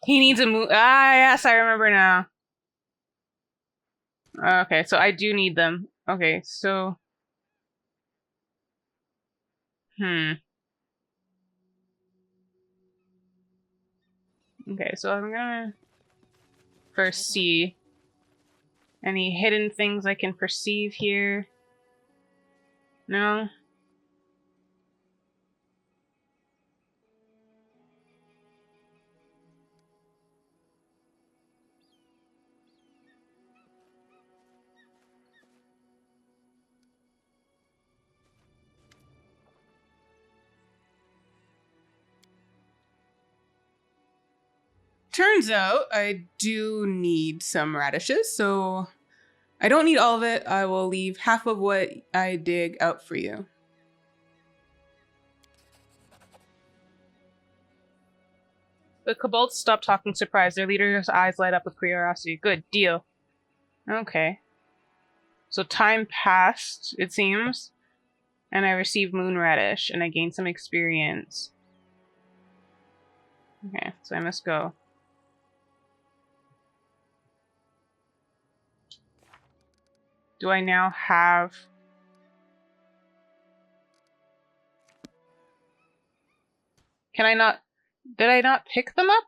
He needs a move. Ah, yes, I remember now. Okay, so I do need them. Okay, so. Okay, so I'm gonna first see any hidden things I can perceive here. No? Turns out I do need some radishes, so I don't need all of it. I will leave half of what I dig out for you. The kobolds stop talking, surprised. Their leader's eyes light up with curiosity. Good deal. Okay. So time passed, it seems, and I received moon radish, and I gained some experience. Okay, so I must go. Do I now have... Can I not... Did I not pick them up?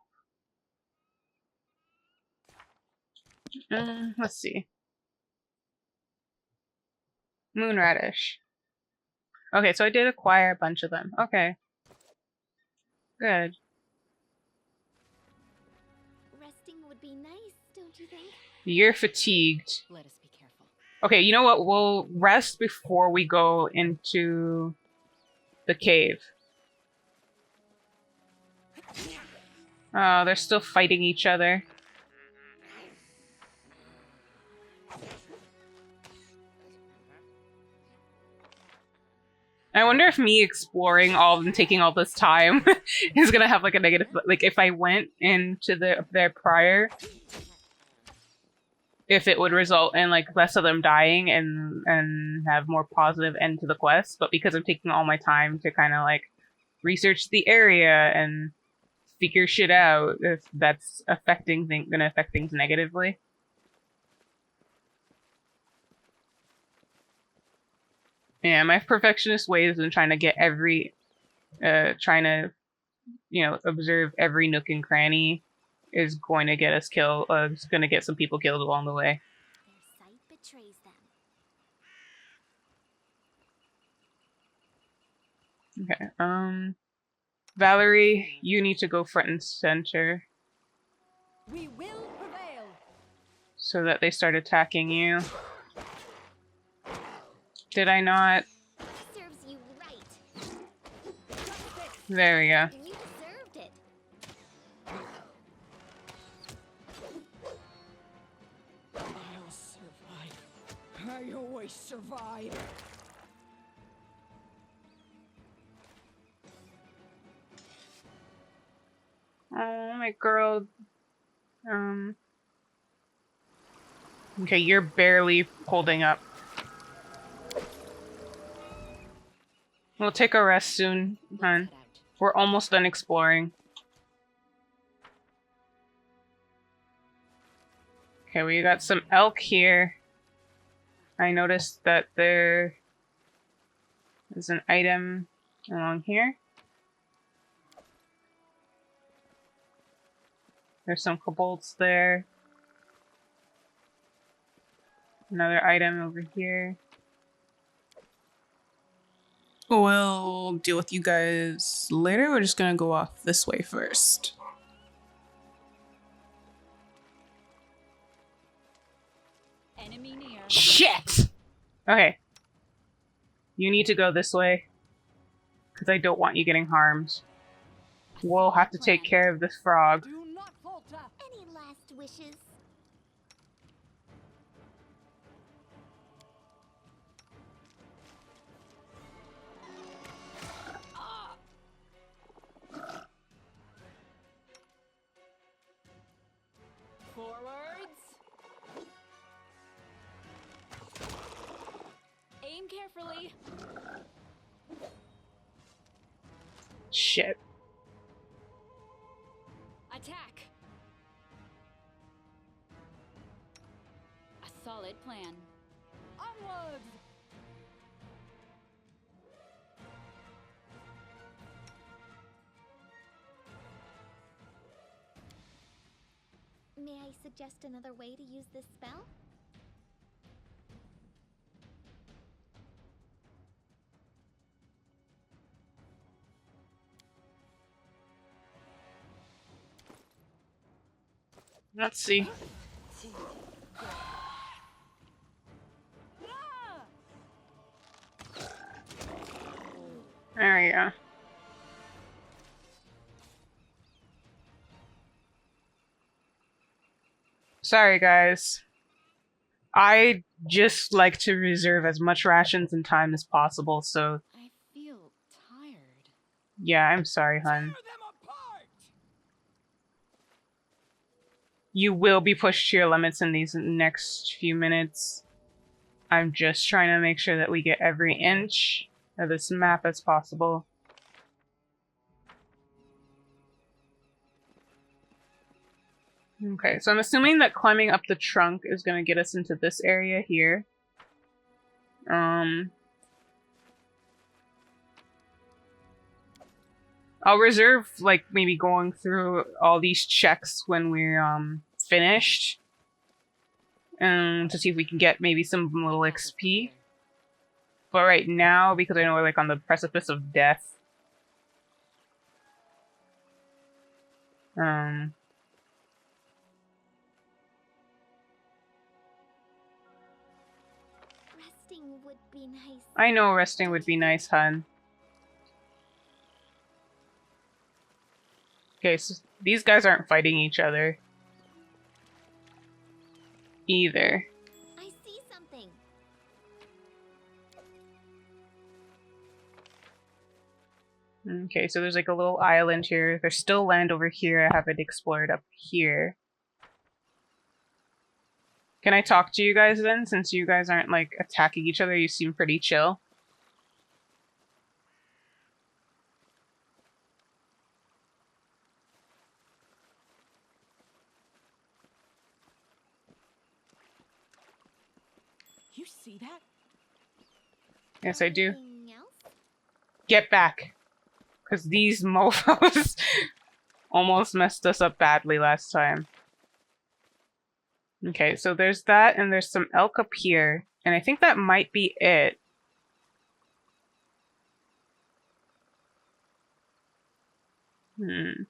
Let's see. Moonradish. Okay, so I did acquire a bunch of them. Okay. Good. Resting would be nice, don't you think? You're fatigued. Let us be careful. Okay, you know what? We'll rest before we go into the cave. Oh, they're still fighting each other. I wonder if me exploring all and taking all this time is gonna have like a negative, like if I went into their prior, if it would result in like less of them dying and have more positive end to the quest. But because I'm taking all my time to kind of like research the area and figure shit out, if that's gonna affect things negatively. Yeah, my perfectionist ways and trying to get trying to, observe every nook and cranny is going to get us killed. It's going to get some people killed along the way. Their sight betrays them. Okay. Valerie, you need to go front and center We will prevail. so that they start attacking you. Did I not? Serves you right. There we go. You deserved it. I'll survive. I always survive. Oh, my girl. Okay, you're barely holding up. We'll take a rest soon, hon. We're almost done exploring. Okay, we got some elk here. I noticed that there is an item along here. There's some kobolds there. Another item over here. We'll deal with you guys later. We're just gonna go off this way first. Enemy near. Shit! Okay. You need to go this way. Because I don't want you getting harmed. We'll have to take care of this frog. Do not falter. Any last wishes? Forwards. Aim carefully. Shit. Attack. A solid plan. Onwards. May I suggest another way to use this spell? Let's see. There we go. Sorry, guys. I just like to reserve as much rations and time as possible, so I feel tired. yeah, I'm sorry, hun. You will be pushed to your limits in these next few minutes. I'm just trying to make sure that we get every inch of this map as possible. Okay, so I'm assuming that climbing up the trunk is going to get us into this area here. I'll reserve, like, maybe going through all these checks when we're, finished. To see if we can get maybe some little XP. But right now, because I know we're, like, on the precipice of death. Resting would be nice. I know resting would be nice, hun. Okay, so these guys aren't fighting each other. Either. I see something. Okay, so there's like a little island here. There's still land over here I haven't explored up here. Can I talk to you guys then, since you guys aren't like attacking each other? You seem pretty chill. You see that? Yes, I do. Anything else? Get back. Because these mofos almost messed us up badly last time. Okay, so there's that, and there's some elk up here. And I think that might be it. Okay,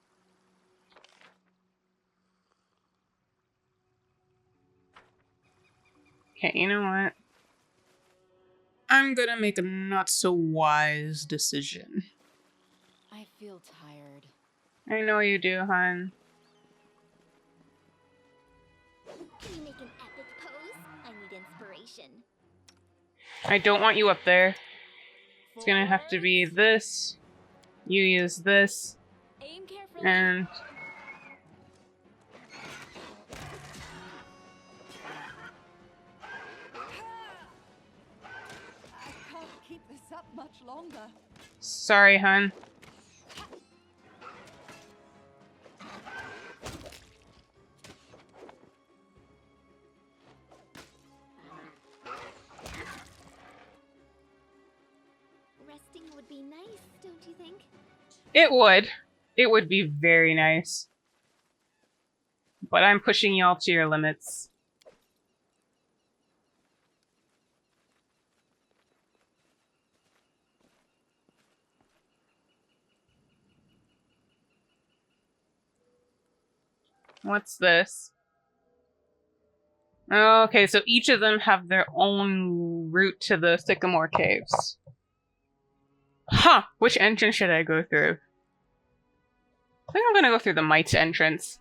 you know what? I'm gonna make a not so wise decision. I feel tired. I know you do, hun. Can you make an epic pose? I need inspiration. I don't want you up there. It's gonna have to be this. You use this. Aim carefully. And I can't keep this up much longer. sorry, hun. Resting would be nice, don't you think? It would. It would be very nice. But I'm pushing y'all to your limits. What's this? Okay, so each of them have their own route to the Sycamore Caves. Huh! Which entrance should I go through? I think I'm gonna go through the Mite's entrance.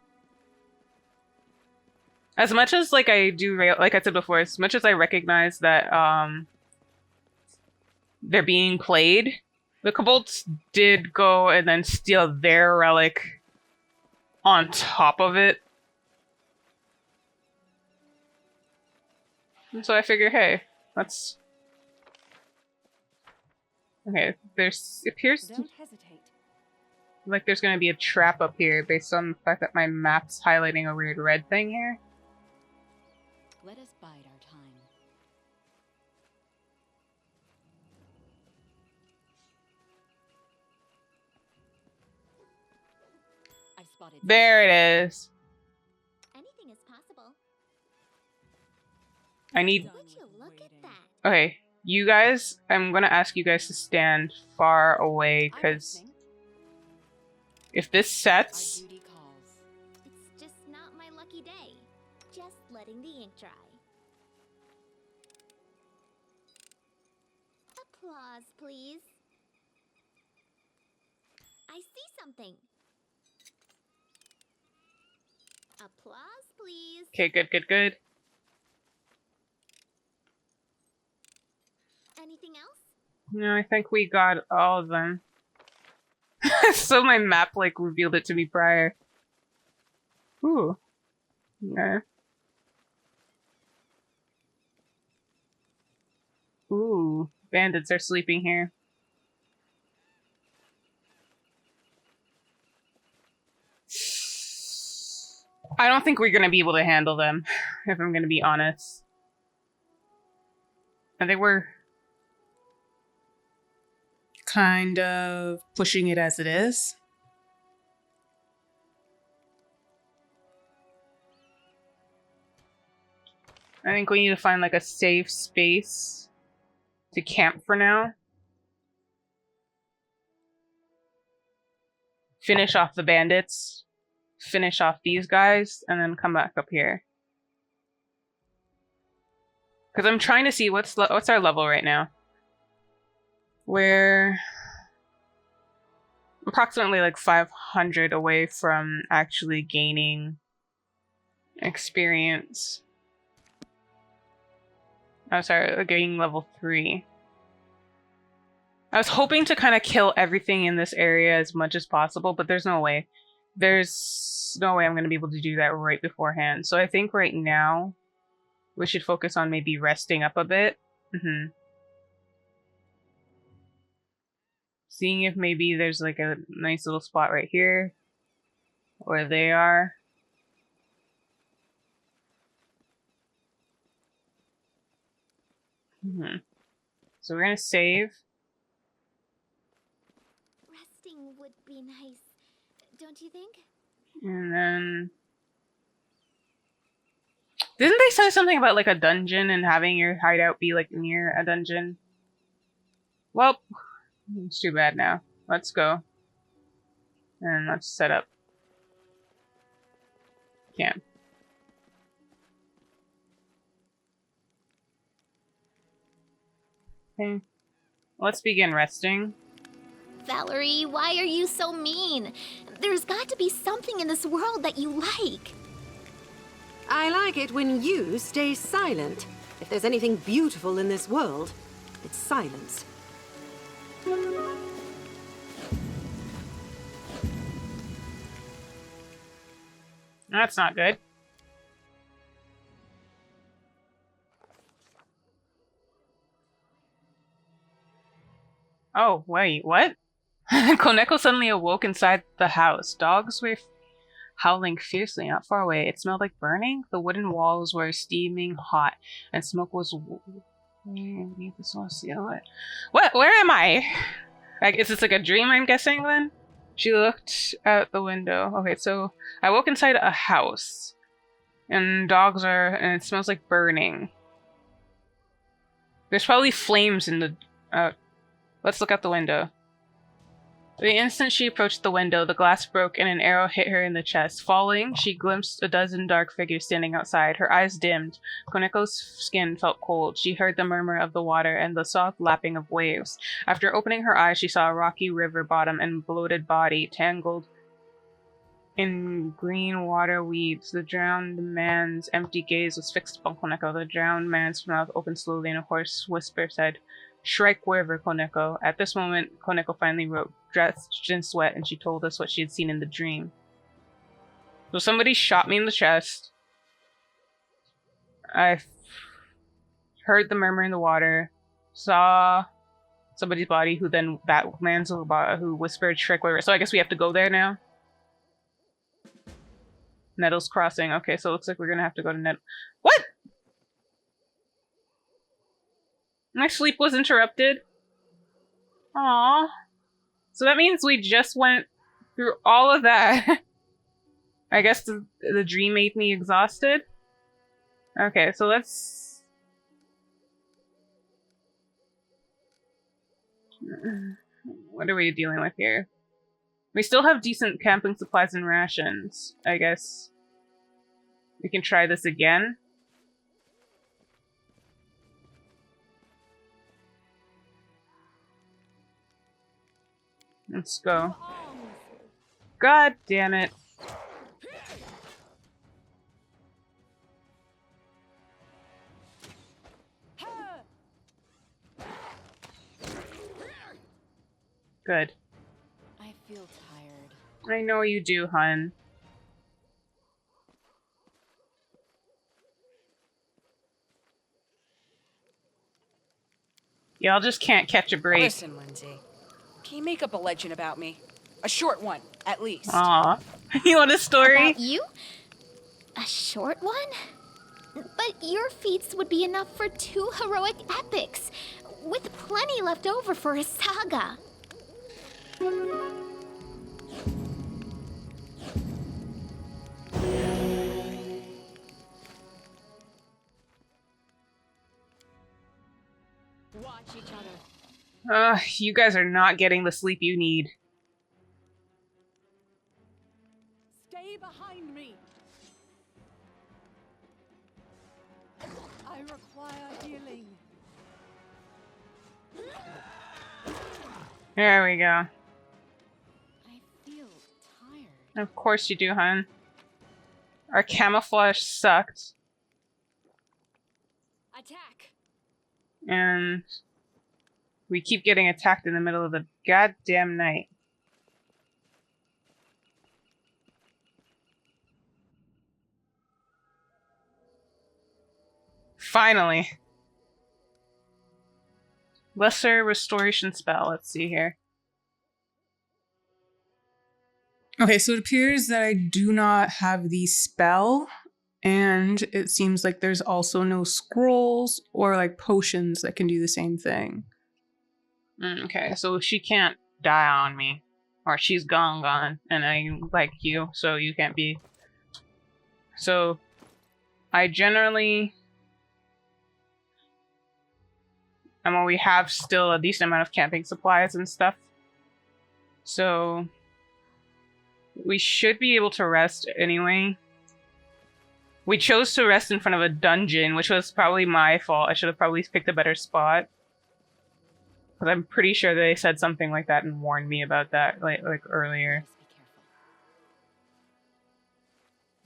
As much as, like, I do, like I said before, as much as I recognize that, they're being played, the Kobolds did go and then steal their relic on top of it. And so I figure, hey, let's... Okay, there's... It appears Don't hesitate. like there's gonna be a trap up here based on the fact that my map's highlighting a weird red thing here. Let us bide our time. I've spotted. There it is. Anything is possible. I need... Would you look at that? Okay, you guys, I'm gonna ask you guys to stand far away, because if this Our sets... duty calls. It's just not my lucky day. Just letting the ink dry. Applause, please. I see something. Applause, please. Okay, good, good, good. Anything else? No, I think we got all of them. So my map, like, revealed it to me prior. Ooh. Yeah. Ooh. Bandits are sleeping here. I don't think we're gonna be able to handle them, if I'm gonna be honest. I think we're kind of pushing it as it is. I think we need to find like a safe space to camp for now. Finish off the bandits, finish off these guys, and then come back up here. Because I'm trying to see what's our level right now. We're approximately like 500 away from actually gaining experience. Oh, sorry, getting level 3. I was hoping to kind of kill everything in this area as much as possible, but there's no way. There's no way I'm going to be able to do that right beforehand. So I think right now we should focus on maybe resting up a bit. Seeing if maybe there's like a nice little spot right here where they are. So we're gonna save. Resting would be nice, don't you think? And then... Didn't they say something about like a dungeon and having your hideout be like near a dungeon? Well, it's too bad now. Let's go. And let's set up camp. Okay. Let's begin resting. Valerie, why are you so mean? There's got to be something in this world that you like. I like it when you stay silent. If there's anything beautiful in this world, it's silence. That's not good. Oh, wait, what? Koneko suddenly awoke inside the house. Dogs were howling fiercely not far away. It smelled like burning. The wooden walls were steaming hot, and smoke was... What? Where am I? Like, is this like a dream, I'm guessing, then? She looked out the window. Okay, so I woke inside a house. And dogs are... And it smells like burning. There's probably flames in the... let's look out the window. The instant she approached the window, the glass broke and an arrow hit her in the chest. Falling, she glimpsed a dozen dark figures standing outside. Her eyes dimmed. Koneko's skin felt cold. She heard the murmur of the water and the soft lapping of waves. After opening her eyes, she saw a rocky river bottom and bloated body tangled in green water weeds. The drowned man's empty gaze was fixed upon Koneko. The drowned man's mouth opened slowly and a hoarse whisper said, "Strike wherever, Koneko." At this moment, Koneko finally wrote, dressed in sweat, and she told us what she had seen in the dream. So somebody shot me in the chest. I heard the murmur in the water, saw somebody's body, who then, that man's body, who whispered, "Strike wherever." So I guess we have to go there now. Nettles Crossing. Okay, so it looks like we're gonna have to go to What? My sleep was interrupted. Aww. So that means we just went through all of that. I guess the dream made me exhausted. Okay, so let's... What are we dealing with here? We still have decent camping supplies and rations. I guess we can try this again. Let's go. God damn it. Good. I feel tired. I know you do, hun. Y'all just can't catch a break. Listen, Lindsay. Can you make up a legend about me? A short one, at least. Aw. You want a story? About you? A short one? But your feats would be enough for 2 heroic epics, with plenty left over for a saga. Watch each other. You guys are not getting the sleep you need. Stay behind me. I require healing. There we go. I feel tired. Of course you do, hun. Our camouflage sucked. Attack. And we keep getting attacked in the middle of the goddamn night. Finally. Lesser restoration spell. Let's see here. Okay, so it appears that I do not have the spell, and it seems like there's also no scrolls or like potions that can do the same thing. Okay, so she can't die on me. Or she's gone, and I like you, so you can't be. So, I generally... we have still a decent amount of camping supplies and stuff. So, we should be able to rest anyway. We chose to rest in front of a dungeon, which was probably my fault. I should have probably picked a better spot. Because I'm pretty sure they said something like that and warned me about that like earlier.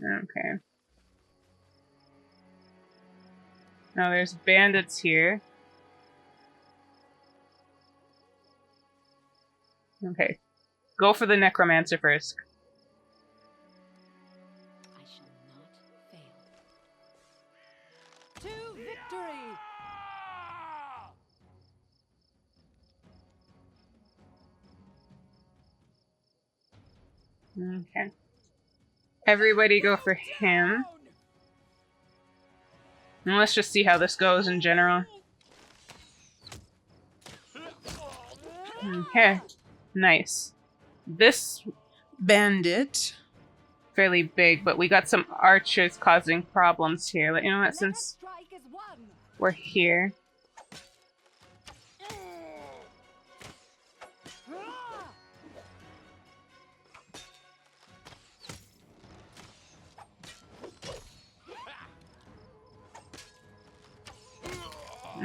Okay. Now there's bandits here. Okay. Go for the necromancer first. I shall not fail. To victory! Okay. Everybody go for him. And let's just see how this goes in general. Okay. Nice. This Bandit. fairly big, but we got some archers causing problems here. But you know what, since Strike as one. we're here.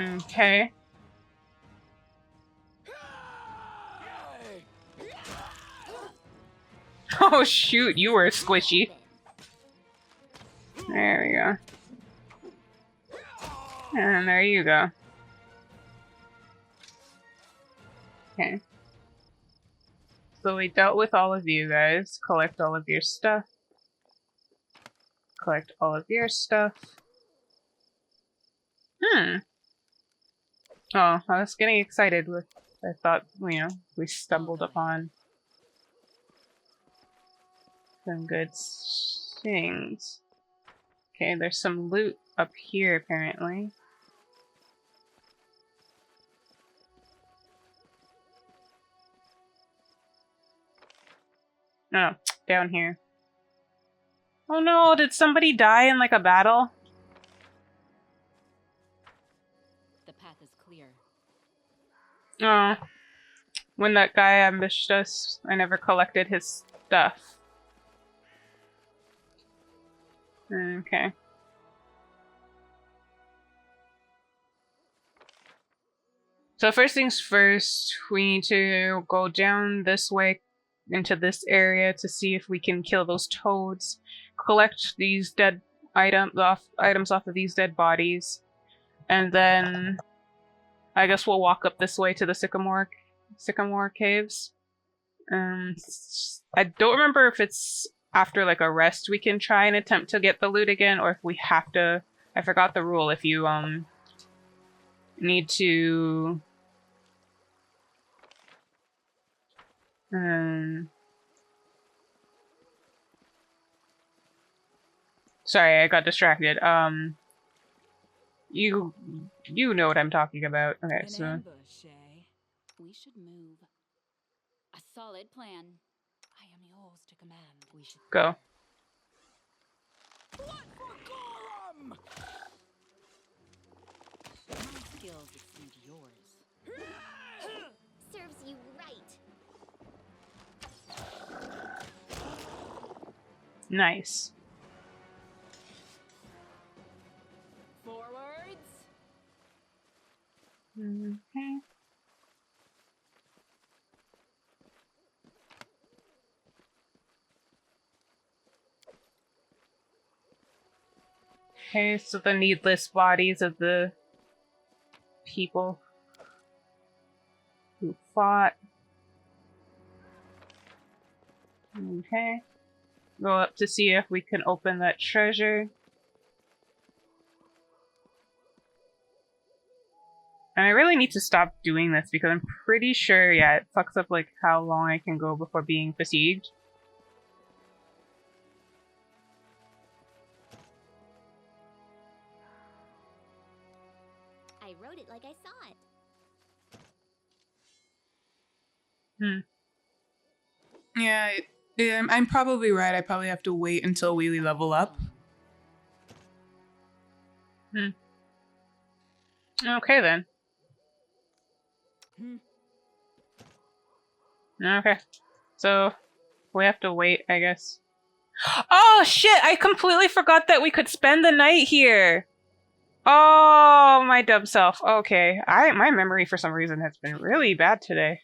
Okay. Oh shoot, you were squishy. There we go. And there you go. Okay. So we dealt with all of you guys. Collect all of your stuff. Collect all of your stuff. Oh, I was getting excited with... I thought, you know, we stumbled upon some good things. Okay, there's some loot up here, apparently. No, down here. Oh no, did somebody die in like a battle? The path is clear. Oh. When that guy ambushed us, I never collected his stuff. Okay. So first things first, we need to go down this way into this area to see if we can kill those toads. Collect these dead items off of these dead bodies. And then I guess we'll walk up this way to the Sycamore caves. I don't remember if it's after like a rest we can try and attempt to get the loot again, or if we have to. I forgot the rule. If you need to Sorry, I got distracted. You know what I'm talking about. Okay, An so ambush, eh? We should move. A solid plan. I am yours to command. We should go. My skills exceed yours. Serves you right. Nice. Forwards. Okay. Okay, so the needless bodies of the people who fought. Okay. Go up to see if we can open that treasure. And I really need to stop doing this because I'm pretty sure, yeah, it fucks up like how long I can go before being fatigued. I wrote it like I saw it. Yeah, I'm probably right. I probably have to wait until we level up. Okay then. Okay. So, we have to wait, I guess. Oh shit! I completely forgot that we could spend the night here! Oh, my dumb self. Okay. My memory for some reason has been really bad today.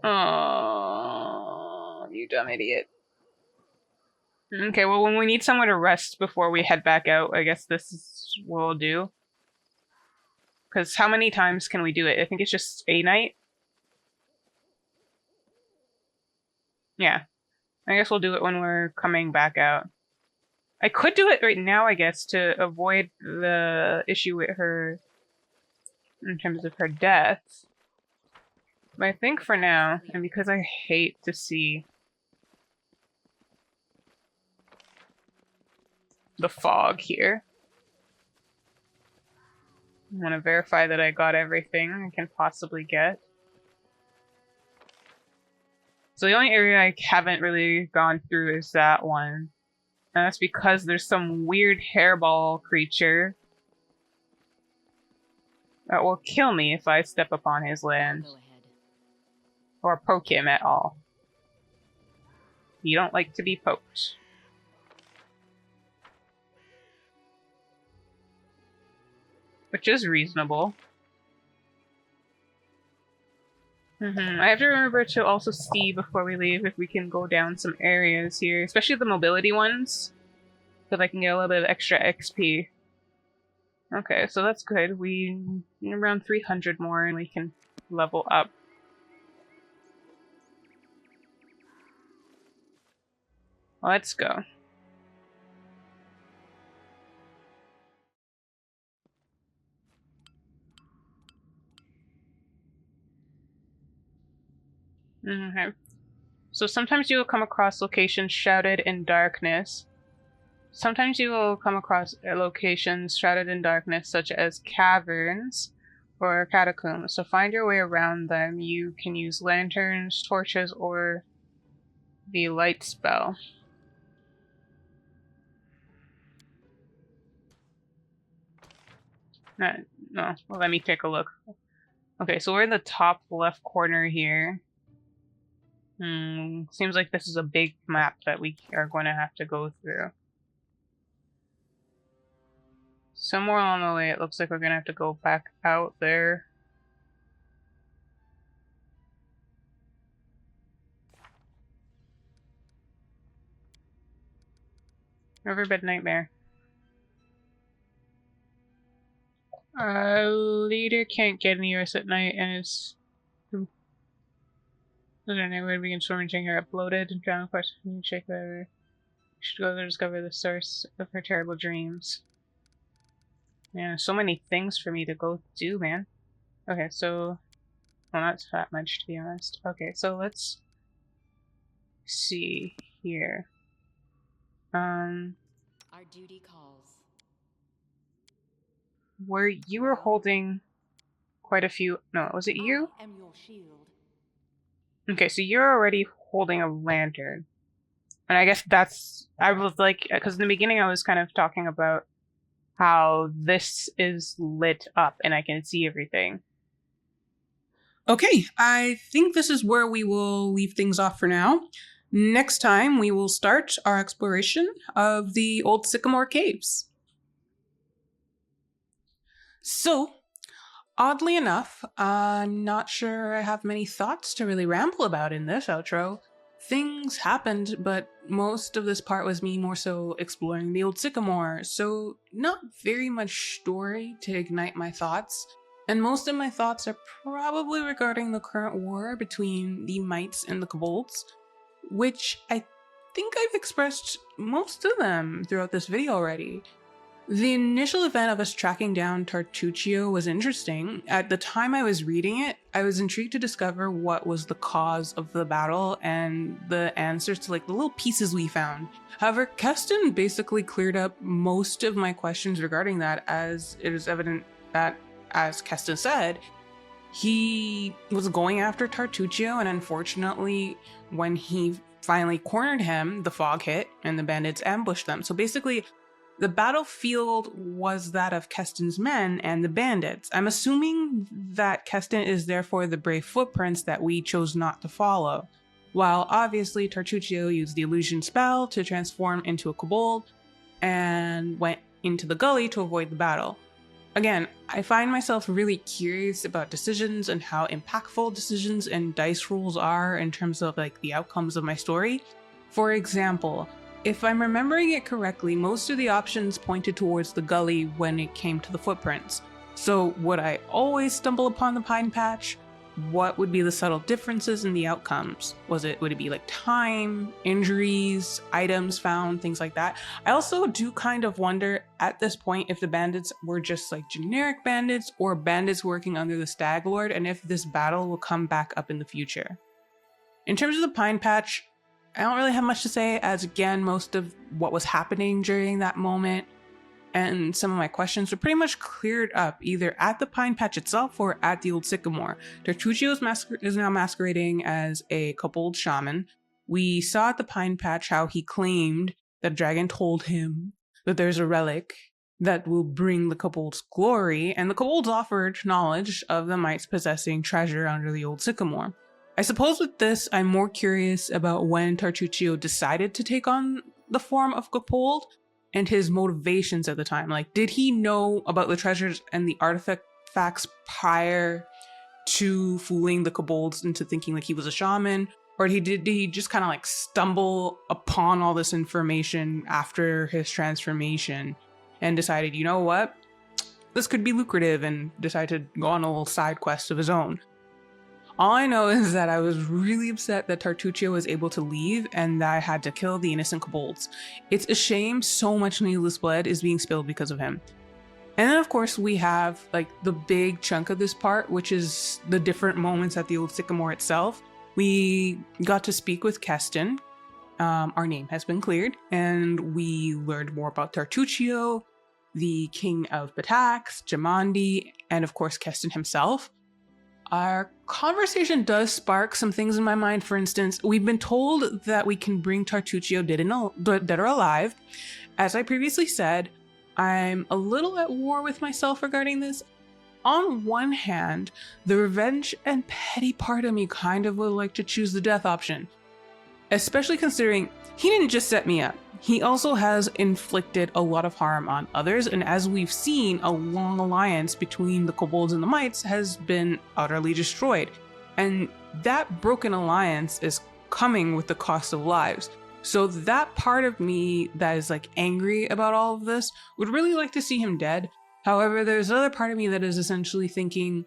Oh, you dumb idiot. Okay, well, when we need somewhere to rest before we head back out, I guess this is what we'll do. Because how many times can we do it? I think it's just a night? Yeah. I guess we'll do it when we're coming back out. I could do it right now, I guess, to avoid the issue with her in terms of her death. But I think for now, and because I hate to see the fog here, I want to verify that I got everything I can possibly get. So the only area I haven't really gone through is that one. And that's because there's some weird hairball creature that will kill me if I step upon his land. Go ahead. Or poke him at all. You don't like to be poked. Which is reasonable. I have to remember to also see before we leave if we can go down some areas here, especially the mobility ones, so that I can get a little bit of extra XP. Okay, so that's good. We need around 300 more and we can level up. Let's go. Okay. So sometimes you will come across locations shrouded in darkness. Sometimes you will come across locations shrouded in darkness, such as caverns or catacombs. To find your way around them, you can use lanterns, torches, or the light spell. No, well, let me take a look. Okay, so we're in the top left corner here. Seems like this is a big map that we are going to have to go through. Somewhere along the way, it looks like we're going to have to go back out there. Riverbed Nightmare. Leader can't get near us at night and is... I don't know where we can swim and check her uploaded and drown question. Check whether we should go there to discover the source of her terrible dreams. Yeah, so many things for me to go do, man. Okay, so... Well, not that much, to be honest. Okay, so let's see here. Our duty calls. Where you were holding quite a few. No, was it you? I am your shield. Okay, so you're already holding a lantern. And I guess that's. I was like. Because in the beginning I was kind of talking about how this is lit up and I can see everything. Okay, I think this is where we will leave things off for now. Next time, we will start our exploration of the Old Sycamore Caves. So, oddly enough, I'm not sure I have many thoughts to really ramble about in this outro. Things happened, but most of this part was me more so exploring the Old Sycamore, so not very much story to ignite my thoughts. And most of my thoughts are probably regarding the current war between the Mites and the Kobolds, which I think I've expressed most of them throughout this video already. The initial event of us tracking down Tartuccio was interesting. At the time I was reading it, I was intrigued to discover what was the cause of the battle and the answers to like the little pieces we found. However, Keston basically cleared up most of my questions regarding that, as it is evident that, as Keston said, he was going after Tartuccio, and unfortunately, when he finally cornered him, the fog hit and the bandits ambushed them. So basically, the battlefield was that of Keston's men and the bandits. I'm assuming that Keston is therefore the brave footprints that we chose not to follow, while obviously Tartuccio used the illusion spell to transform into a kobold and went into the gully to avoid the battle. Again, I find myself really curious about decisions and how impactful decisions and dice rolls are in terms of like the outcomes of my story. For example, if I'm remembering it correctly, most of the options pointed towards the gully when it came to the footprints. So would I always stumble upon the pine patch? What would be the subtle differences in the outcomes? Would it be like time, injuries, items found, things like that? I also do kind of wonder at this point if the bandits were just like generic bandits or bandits working under the Stag Lord, and if this battle will come back up in the future. In terms of the pine patch, I don't really have much to say, as again, most of what was happening during that moment and some of my questions were pretty much cleared up either at the pine patch itself or at the Old Sycamore. Tartuccio is now masquerading as a kobold shaman. We saw at the pine patch how he claimed that a dragon told him that there's a relic that will bring the kobolds glory, and the kobolds offered knowledge of the mites possessing treasure under the Old Sycamore. I suppose with this, I'm more curious about when Tartuccio decided to take on the form of kobold, and his motivations at the time. Like, did he know about the treasures and the artifacts prior to fooling the kobolds into thinking like he was a shaman? Or did he just kind of like stumble upon all this information after his transformation and decided, you know what, this could be lucrative, and decided to go on a little side quest of his own? All I know is that I was really upset that Tartuccio was able to leave and that I had to kill the innocent kobolds. It's a shame so much needless blood is being spilled because of him. And then of course we have like the big chunk of this part, which is the different moments at the Old Sycamore itself. We got to speak with Keston. Our name has been cleared, and we learned more about Tartuccio, the king of Batax, Jamandi, and of course Keston himself. Our conversation does spark some things in my mind. For instance, we've been told that we can bring Tartuccio dead or alive. As I previously said, I'm a little at war with myself regarding this. On one hand, the revenge and petty part of me kind of would like to choose the death option, especially considering he didn't just set me up. He also has inflicted a lot of harm on others, and as we've seen, a long alliance between the kobolds and the mites has been utterly destroyed. And that broken alliance is coming with the cost of lives. So that part of me that is like angry about all of this would really like to see him dead. However, there's another part of me that is essentially thinking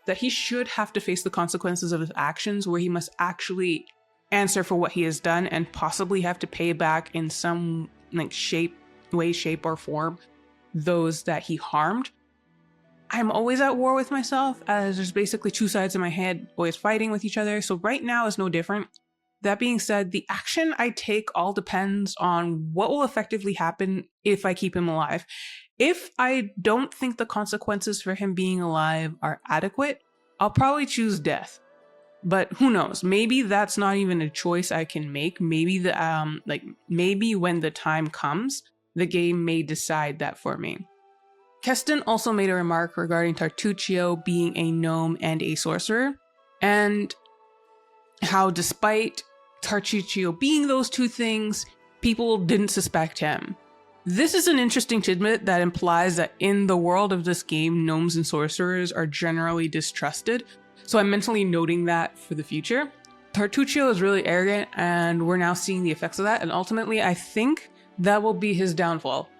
that he should have to face the consequences of his actions, where he must actually answer for what he has done and possibly have to pay back in some like shape or form those that he harmed. I'm always at war with myself, as there's basically two sides in my head always fighting with each other. So right now is no different. that being said, the action I take all depends on what will effectively happen if I keep him alive. If I don't think the consequences for him being alive are adequate, I'll probably choose death. But who knows? Maybe that's not even a choice I can make. Maybe maybe when the time comes, the game may decide that for me. Keston also made a remark regarding Tartuccio being a gnome and a sorcerer, and how despite Tartuccio being those two things, people didn't suspect him. This is an interesting tidbit that implies that in the world of this game, gnomes and sorcerers are generally distrusted, so I'm mentally noting that for the future. Tartuccio is really arrogant, and we're now seeing the effects of that, and ultimately I think that will be his downfall.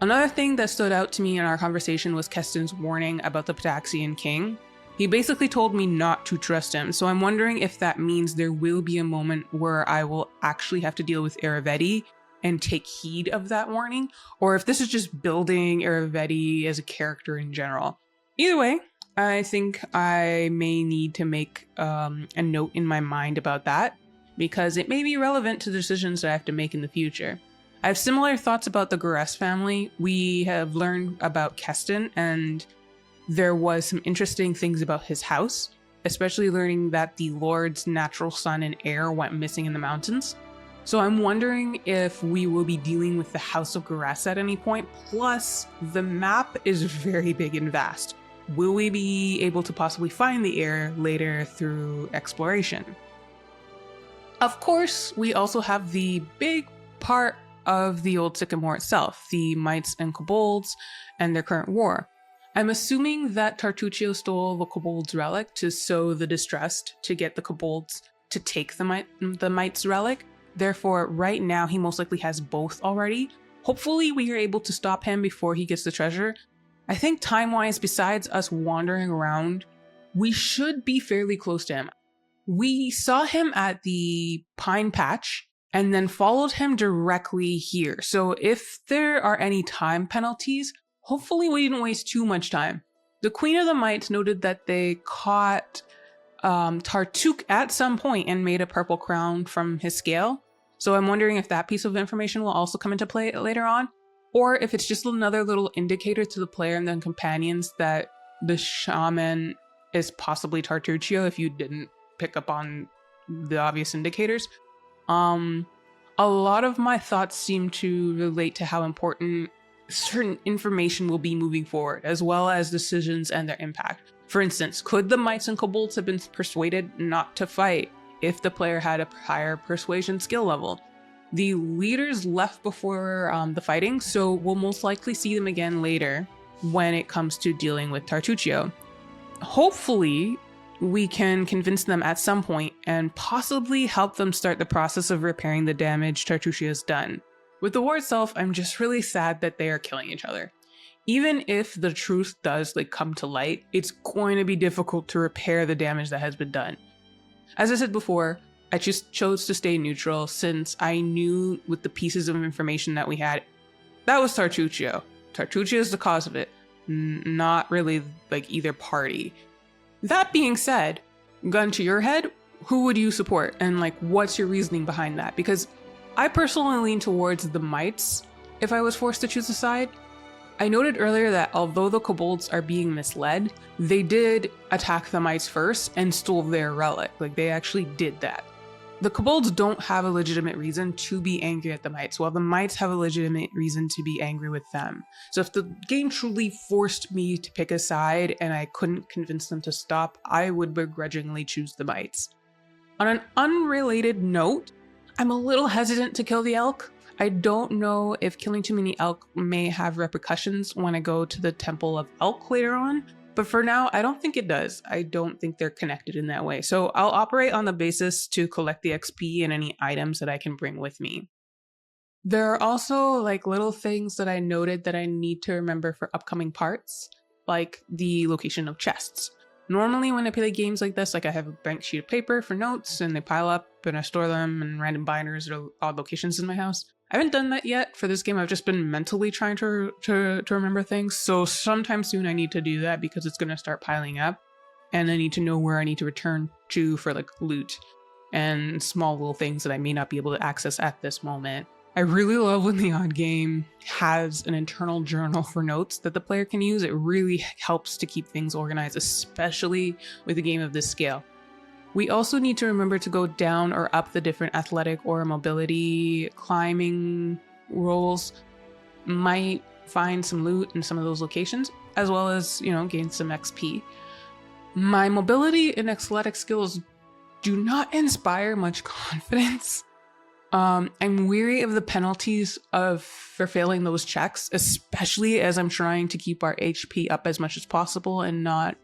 Another thing that stood out to me in our conversation was Keston's warning about the Pataxian king. He basically told me not to trust him, so I'm wondering if that means there will be a moment where I will actually have to deal with Aravetti and take heed of that warning, or if this is just building Aravetti as a character in general. Either way, I think I may need to make a note in my mind about that, because it may be relevant to the decisions that I have to make in the future. I have similar thoughts about the Gores family. We have learned about Keston, and there was some interesting things about his house, especially learning that the Lord's natural son and heir went missing in the mountains. So I'm wondering if we will be dealing with the House of Gores at any point. Plus, the map is very big and vast. Will we be able to possibly find the heir later through exploration? Of course, we also have the big part of the Old Sycamore itself, the mites and kobolds and their current war. I'm assuming that Tartuccio stole the kobold's relic to sow the distrust to get the kobolds to take the mite's relic. Therefore, right now he most likely has both already. Hopefully we are able to stop him before he gets the treasure. I think time-wise, besides us wandering around, we should be fairly close to him. We saw him at the Pine Patch and then followed him directly here. So if there are any time penalties, hopefully we didn't waste too much time. The Queen of the Mites noted that they caught Tartuccio at some point and made a purple crown from his scale. So I'm wondering if that piece of information will also come into play later on, or if it's just another little indicator to the player and then companions that the shaman is possibly Tartuccio if you didn't pick up on the obvious indicators. A lot of my thoughts seem to relate to how important certain information will be moving forward, as well as decisions and their impact. For instance, could the mites and kobolds have been persuaded not to fight if the player had a higher persuasion skill level? The leaders left before the fighting, so we'll most likely see them again later when it comes to dealing with Tartuccio. Hopefully, we can convince them at some point and possibly help them start the process of repairing the damage Tartuccio has done. With the war itself, I'm just really sad that they are killing each other. Even if the truth does come to light, it's going to be difficult to repair the damage that has been done. As I said before, I just chose to stay neutral since I knew with the pieces of information that we had, that was Tartuccio. Tartuccio is the cause of it, not really either party. That being said, gun to your head, who would you support and what's your reasoning behind that? Because I personally lean towards the mites if I was forced to choose a side. I noted earlier that although the kobolds are being misled, they did attack the mites first and stole their relic. They actually did that. The kobolds don't have a legitimate reason to be angry at the mites, while the mites have a legitimate reason to be angry with them. So if the game truly forced me to pick a side and I couldn't convince them to stop, I would begrudgingly choose the mites. On an unrelated note, I'm a little hesitant to kill the elk. I don't know if killing too many elk may have repercussions when I go to the Temple of Elk later on, but for now, I don't think it does. I don't think they're connected in that way. So I'll operate on the basis to collect the XP and any items that I can bring with me. There are also little things that I noted that I need to remember for upcoming parts, like the location of chests. Normally when I play games like this, I have a blank sheet of paper for notes and they pile up and I store them in random binders or odd locations in my house. I haven't done that yet for this game. I've just been mentally trying to remember things. So sometime soon I need to do that because it's going to start piling up and I need to know where I need to return to for loot. and small little things that I may not be able to access at this moment. I really love when the odd game has an internal journal for notes that the player can use. It really helps to keep things organized, especially with a game of this scale. We also need to remember to go down or up the different athletic or mobility climbing rolls. Might find some loot in some of those locations, as well as, gain some XP. My mobility and athletic skills do not inspire much confidence. I'm weary of the penalties for failing those checks, especially as I'm trying to keep our HP up as much as possible and not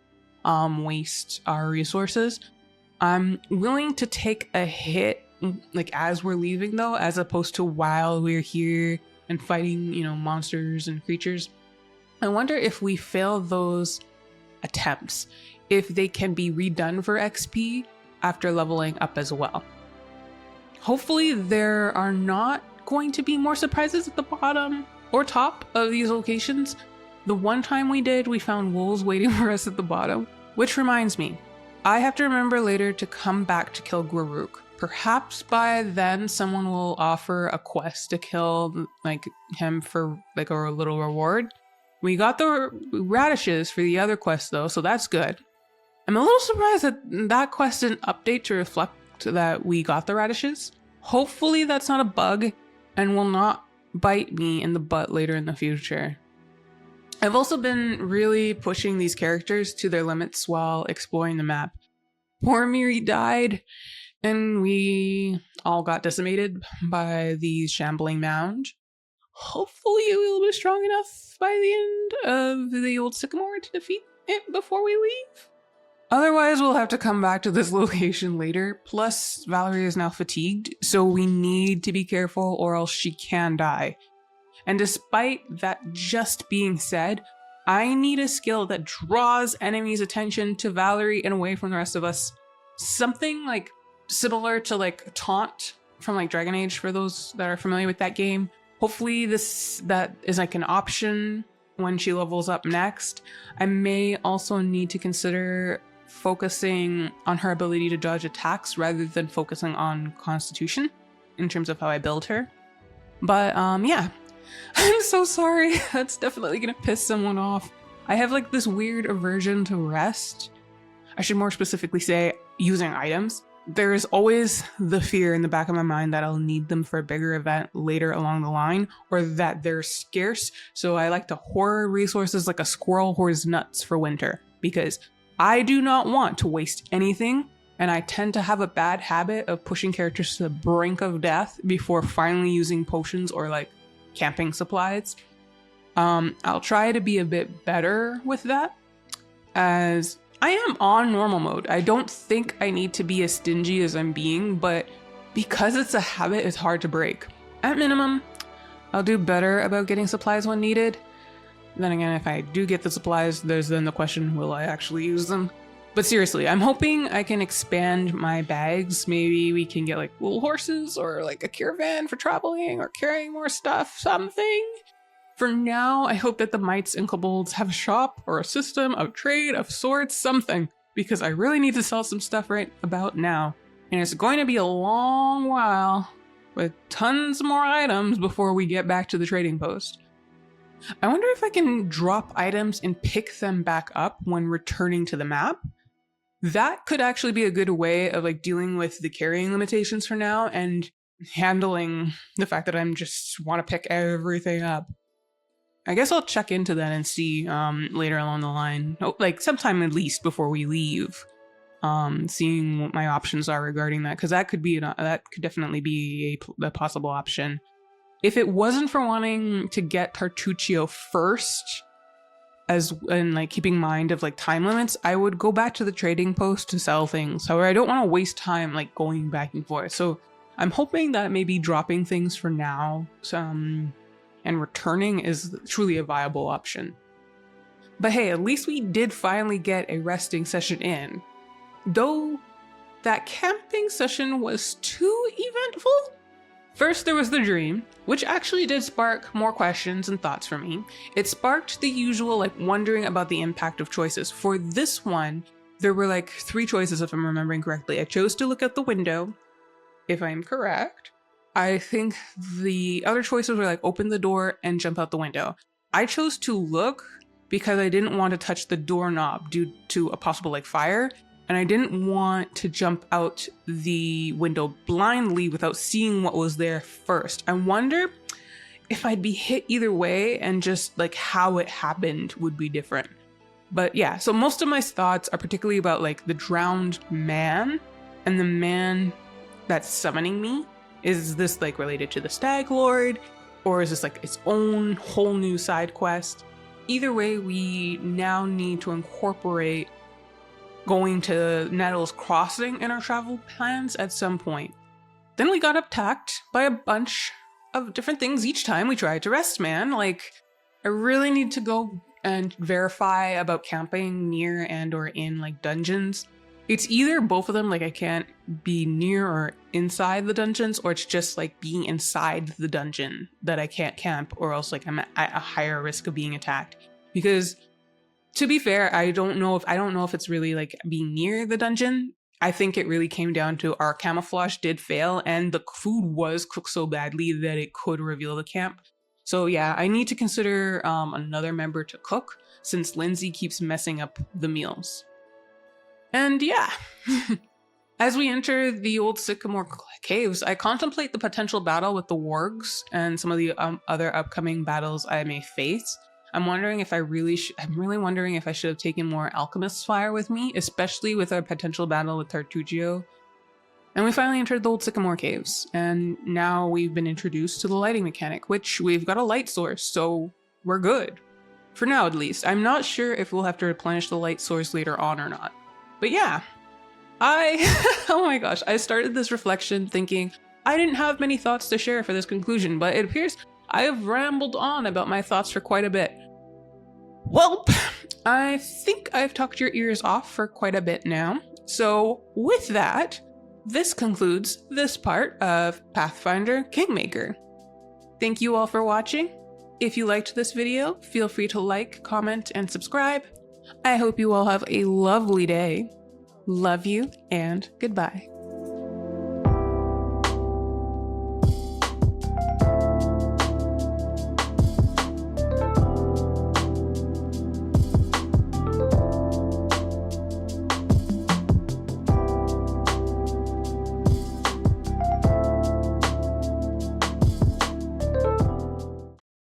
waste our resources. I'm willing to take a hit as we're leaving though, as opposed to while we're here and fighting, monsters and creatures. I wonder if we fail those attempts, if they can be redone for XP after leveling up as well. Hopefully there are not going to be more surprises at the bottom or top of these locations. The one time we did, we found wolves waiting for us at the bottom, which reminds me, I have to remember later to come back to kill Gwaruk. Perhaps by then someone will offer a quest to kill him for a little reward. We got the radishes for the other quest though, so that's good. I'm a little surprised that that quest didn't update to reflect that we got the radishes. Hopefully that's not a bug and will not bite me in the butt later in the future. I've also been really pushing these characters to their limits while exploring the map. Poor Miri died, and we all got decimated by the shambling mound. Hopefully we'll be strong enough by the end of the Old Sycamore to defeat it before we leave. Otherwise, we'll have to come back to this location later. Plus, Valerie is now fatigued, so we need to be careful or else she can die. And despite that just being said, I need a skill that draws enemies' attention to Valerie and away from the rest of us. Something similar to Taunt from Dragon Age, for those that are familiar with that game. Hopefully that is an option when she levels up next. I may also need to consider focusing on her ability to dodge attacks rather than focusing on Constitution in terms of how I build her. But yeah, I'm so sorry. That's definitely gonna piss someone off. I have this weird aversion to rest. I should more specifically say using items. There is always the fear in the back of my mind that I'll need them for a bigger event later along the line, or that they're scarce, so I like to hoard resources like a squirrel hoards nuts for winter, because I do not want to waste anything, and I tend to have a bad habit of pushing characters to the brink of death before finally using potions or camping supplies. I'll try to be a bit better with that, as I am on normal mode. I don't think I need to be as stingy as I'm being, but because it's a habit, it's hard to break. At minimum, I'll do better about getting supplies when needed. Then again, if I do get the supplies, there's then the question, will I actually use them? But seriously, I'm hoping I can expand my bags. Maybe we can get little horses or a caravan for traveling or carrying more stuff, something. For now, I hope that the mites and kobolds have a shop or a system of trade of sorts, something, because I really need to sell some stuff right about now. And it's going to be a long while with tons more items before we get back to the trading post. I wonder if I can drop items and pick them back up when returning to the map. That could actually be a good way of dealing with the carrying limitations for now and handling the fact that I'm just want to pick everything up. I guess I'll check into that and see later along the line, sometime at least before we leave, seeing what my options are regarding that, because that could definitely be a possible option. If it wasn't for wanting to get Tartuccio first, and keeping in mind of time limits, I would go back to the trading post to sell things. However, I don't want to waste time going back and forth. So I'm hoping that maybe dropping things for now, and returning is truly a viable option. But hey, at least we did finally get a resting session in. Though that camping session was too eventful. First, there was the dream, which actually did spark more questions and thoughts for me. It sparked the usual wondering about the impact of choices. For this one, there were 3 choices if I'm remembering correctly. I chose to look out the window, if I'm correct. I think the other choices were like open the door and jump out the window. I chose to look because I didn't want to touch the doorknob due to a possible like fire, and I didn't want to jump out the window blindly without seeing what was there first. I wonder if I'd be hit either way, and just like how it happened would be different. But yeah, so most of my thoughts are particularly about like the drowned man and the man that's summoning me. Is this like related to the Stag Lord, or is this like its own whole new side quest? Either way, we now need to incorporate going to Nettle's Crossing in our travel plans at some point. Then we got attacked by a bunch of different things each time we tried to rest man. Like, I really need to go and verify about camping near and or in like dungeons. It's either both of them, like I can't be near or inside the dungeons, or it's just like being inside the dungeon that I can't camp, or else like I'm at a higher risk of being attacked. Because to be fair, I don't know if it's really like being near the dungeon. I think it really came down to our camouflage did fail, and the food was cooked so badly that it could reveal the camp. So yeah, I need to consider another member to cook, since Lindsay keeps messing up the meals. And yeah, as we enter the Old Sycamore caves, I contemplate the potential battle with the wargs and some of the other upcoming battles I may face. I'm wondering if I'm really wondering if I should have taken more alchemist's fire with me, especially with our potential battle with Tartuccio. And we finally entered the Old Sycamore caves, and now we've been introduced to the lighting mechanic, which we've got a light source, so we're good. For now, at least. I'm not sure if we'll have to replenish the light source later on or not. But yeah, oh my gosh, I started this reflection thinking I didn't have many thoughts to share for this conclusion, but it appears I have rambled on about my thoughts for quite a bit. Well, I think I've talked your ears off for quite a bit now. So with that, this concludes this part of Pathfinder Kingmaker. Thank you all for watching. If you liked this video, feel free to like, comment, and subscribe. I hope you all have a lovely day. Love you, and goodbye.